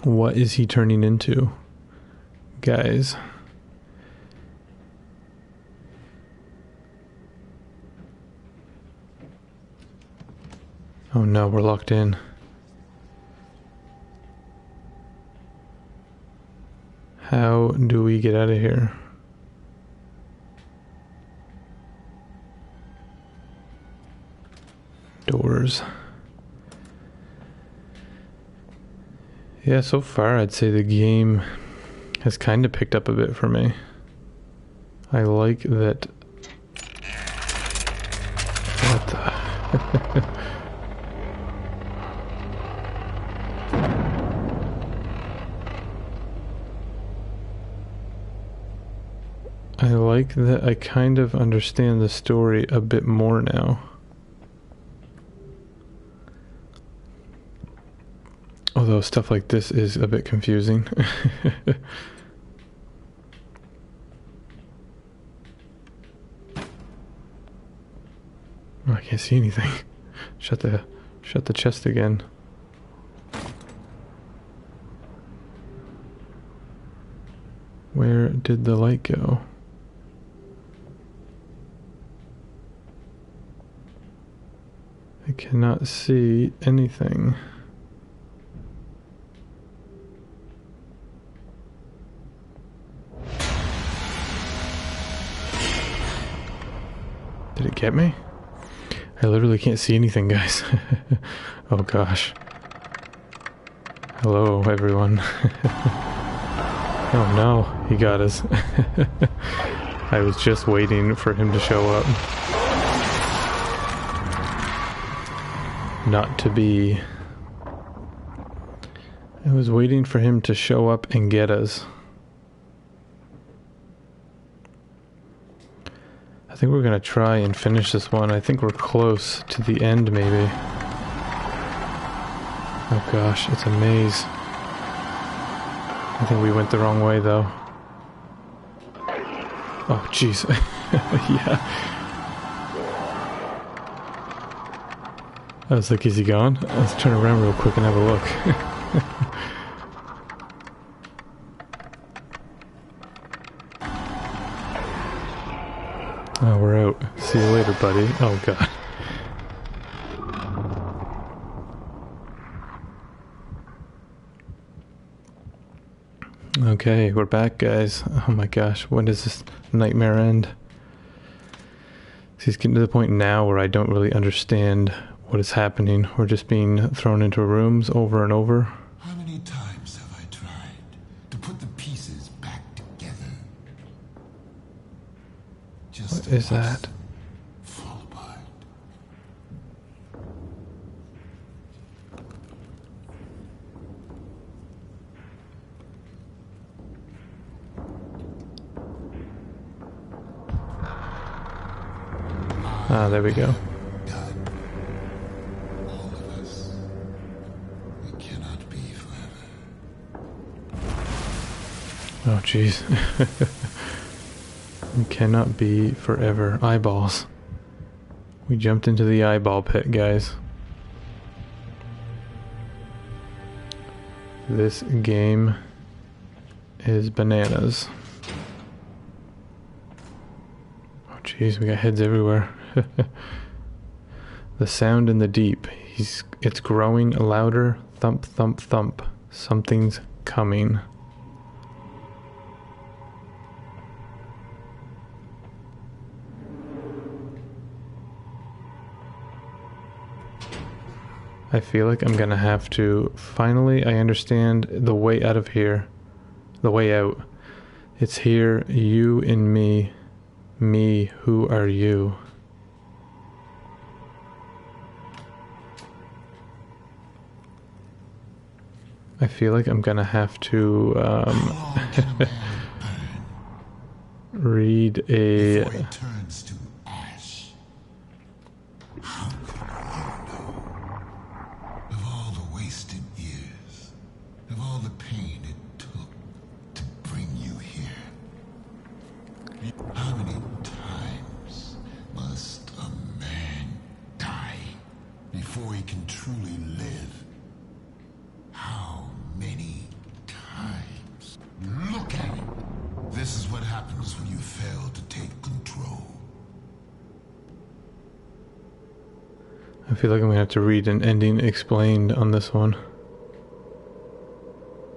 What is he turning into? Guys. Oh no, we're locked in. How do we get out of here? Doors. Yeah, so far I'd say the game has kind of picked up a bit for me. I like that. What the? I like that I kind of understand the story a bit more now. Although stuff like this is a bit confusing. Oh, I can't see anything. Shut the chest again. Where did the light go? I cannot see anything. Did it get me? I literally can't see anything, guys. Oh gosh. Hello, everyone. Oh no, he got us. I was just waiting for him to show up. Not to be. I was waiting for him to show up and get us. I think we're gonna try and finish this one. I think we're close to the end, maybe. Oh gosh, it's a maze. I think we went the wrong way, though. Oh, jeez. Yeah. I was like, is he gone? Let's turn around real quick and have a look. Oh, we're out. See you later, buddy. Oh, God. Okay, we're back, guys. Oh my gosh, when does this nightmare end? He's getting to the point now where I don't really understand what is happening. We're just being thrown into rooms over and over. How many times have I tried to put the pieces back together? Just What is that? Fall apart. Ah, there we go. All of us. We cannot be forever. Oh, jeez. We cannot be forever. Eyeballs. We jumped into the eyeball pit, guys. This game is bananas. Oh, jeez, we got heads everywhere. The sound in the deep. It's growing louder. Thump, thump, thump. Something's coming. I feel like I'm gonna have to... Finally, I understand the way out of here. The way out. It's here, you and me. Me, who are you? I feel like I'm gonna have to read a... Before it turns to ash. How could you know? Of all the wasted years, of all the pain it took to bring you here. How many times must a man die before he can truly live? How many times? Look at it. This is what happens when you fail to take control. I feel like I'm gonna have to read an ending explained on this one.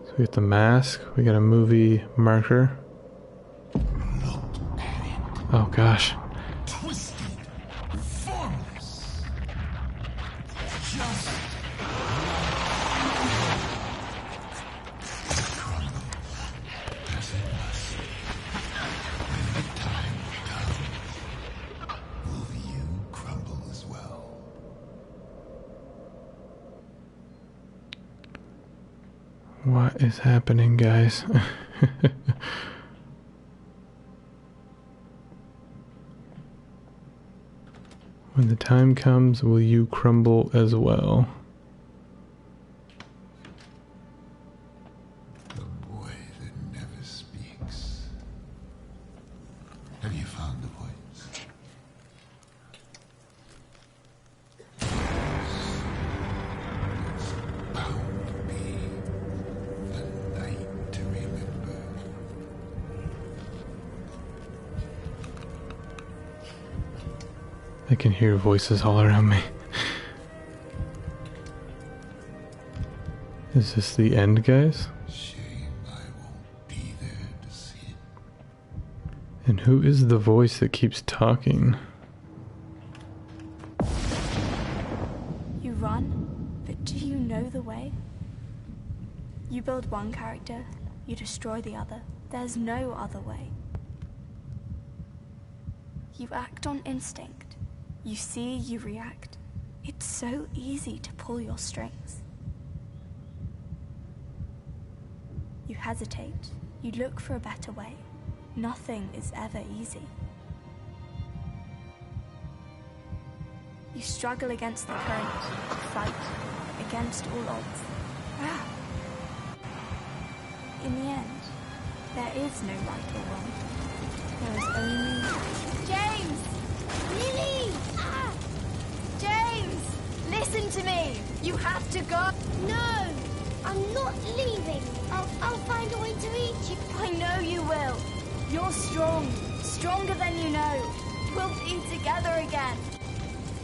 So we got the mask, we got a movie marker. Look at it. Oh gosh. Twisted. Formless. Just crumble as it must. When the time comes, will you crumble as well? What is happening, guys? When the time comes, will you crumble as well? The boy that never speaks. Have you found the voice? It's bound to be the night to remember. I can hear voices all around me. Is this the end, guys? Shame I won't be there to see it. And who is the voice that keeps talking? You run, but do you know the way? You build one character, you destroy the other. There's no other way. You act on instinct. You see, you react. It's so easy to pull your strings. You hesitate. You look for a better way. Nothing is ever easy. You struggle against the current, fight against all odds. Ah. In the end, there is no right or wrong. There is only... James! Lily! Ah! James! Listen to me! You have to go! No! I'm not leaving. I'll find a way to reach you. I know you will. You're strong. Stronger than you know. We'll be together again.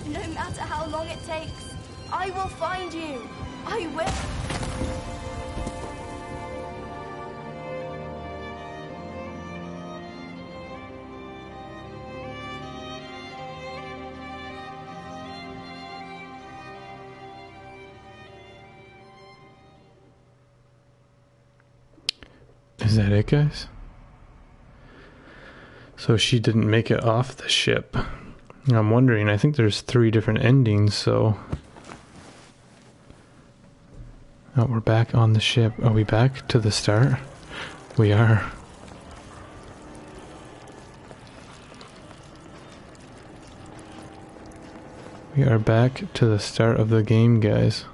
No matter how long it takes, I will find you. I will. Is that it, guys? So she didn't make it off the ship. I'm wondering, I think there's 3 different endings, so... Oh, we're back on the ship. Are we back to the start? We are. We are back to the start of the game, guys.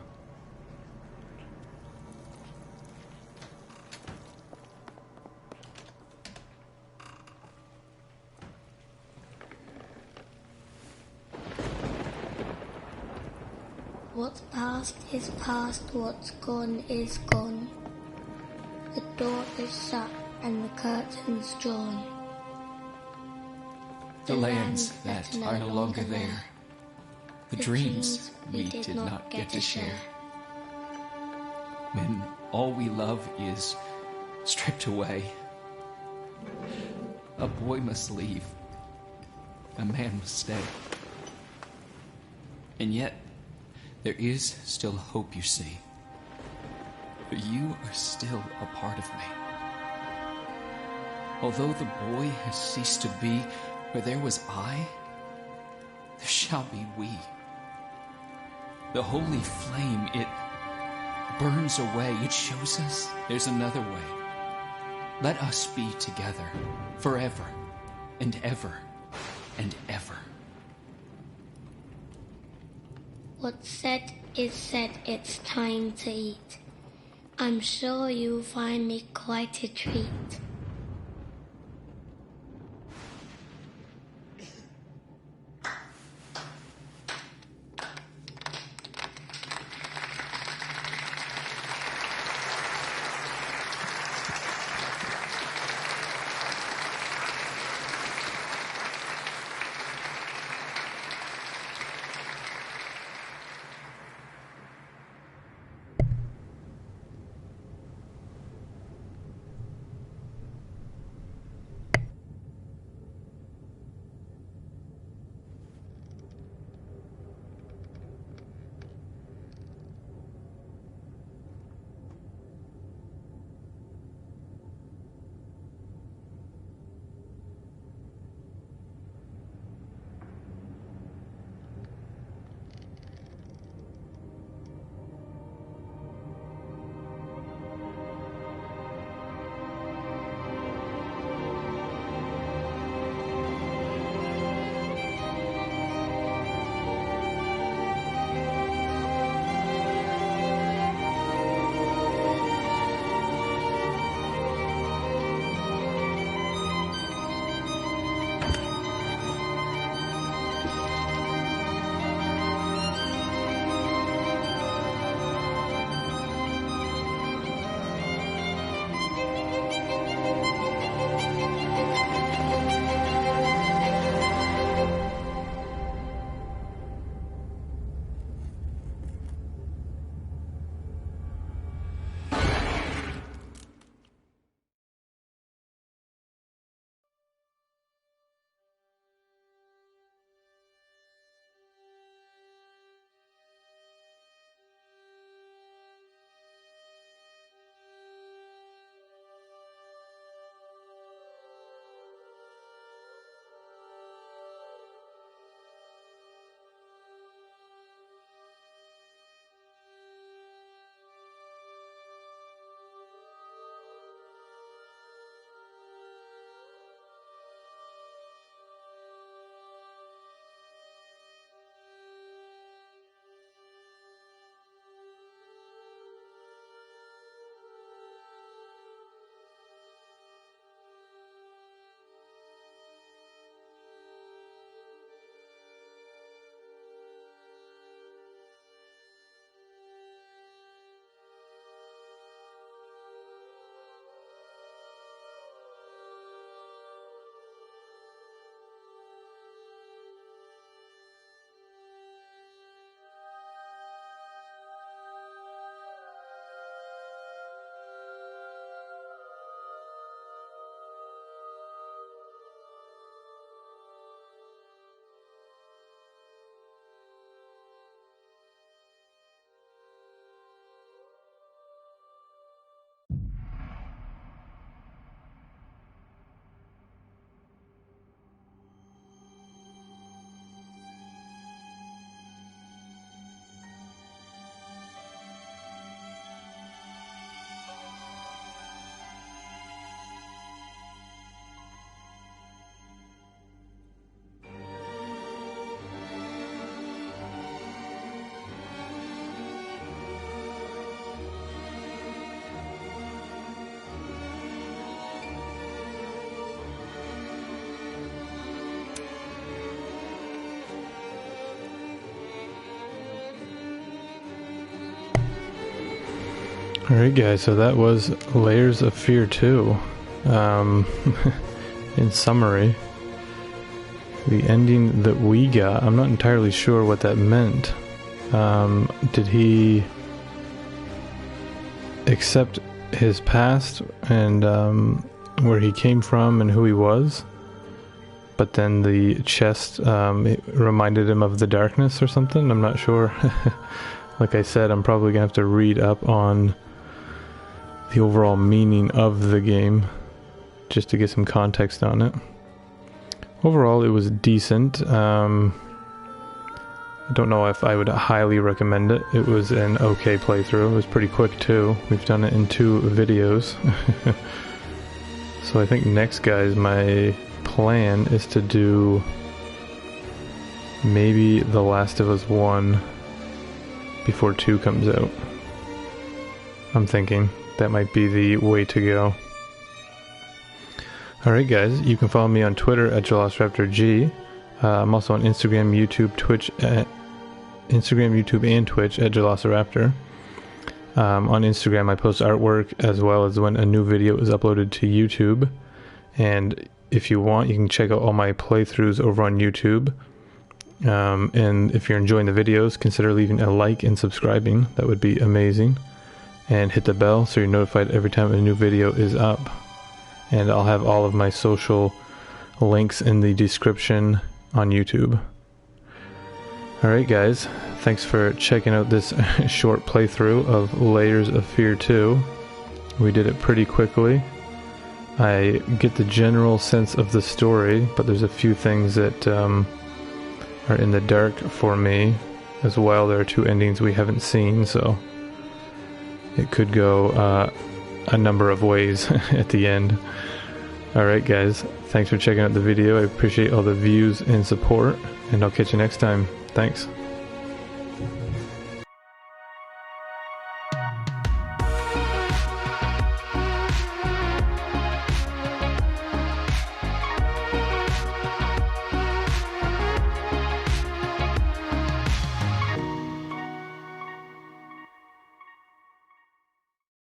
What's past is past, what's gone is gone. The door is shut and the curtains drawn. The lands that are no longer there. The dreams we did not get to share. When all we love is stripped away. A boy must leave. A man must stay. And yet, there is still hope, you see. For you are still a part of me. Although the boy has ceased to be, where there was I, there shall be we. The holy flame, it burns away. It shows us there's another way. Let us be together forever and ever and ever. What's said is said, it's time to eat. I'm sure you'll find me quite a treat. Alright guys, so that was Layers of Fear 2. In summary, the ending that we got, I'm not entirely sure what that meant. Did he accept his past and where he came from and who he was? But then the chest it reminded him of the darkness or something? I'm not sure. Like I said, I'm probably going to have to read up on the overall meaning of the game just to get some context on it. Overall, it was decent. I don't know if I would highly recommend it. It was an okay playthrough. It was pretty quick too. We've done it in 2 videos. So I think next, guys, my plan is to do maybe The Last of Us 1 before 2 comes out. I'm thinking that might be the way to go. Alright guys, you can follow me on Twitter at JelosRaptorG. I'm also on Instagram, YouTube, Twitch at Instagram, YouTube, and Twitch at Jelosiraptor. On Instagram, I post artwork as well as when a new video is uploaded to YouTube. And if you want, you can check out all my playthroughs over on YouTube. And if you're enjoying the videos, consider leaving a like and subscribing. That would be amazing. And hit the bell so you're notified every time a new video is up. And I'll have all of my social links in the description on YouTube. Alright guys, thanks for checking out this short playthrough of Layers of Fear 2. We did it pretty quickly. I get the general sense of the story, but there's a few things that are in the dark for me as well. There are 2 endings we haven't seen, so it could go a number of ways at the end. Alright guys, thanks for checking out the video. I appreciate all the views and support, and I'll catch you next time. Thanks.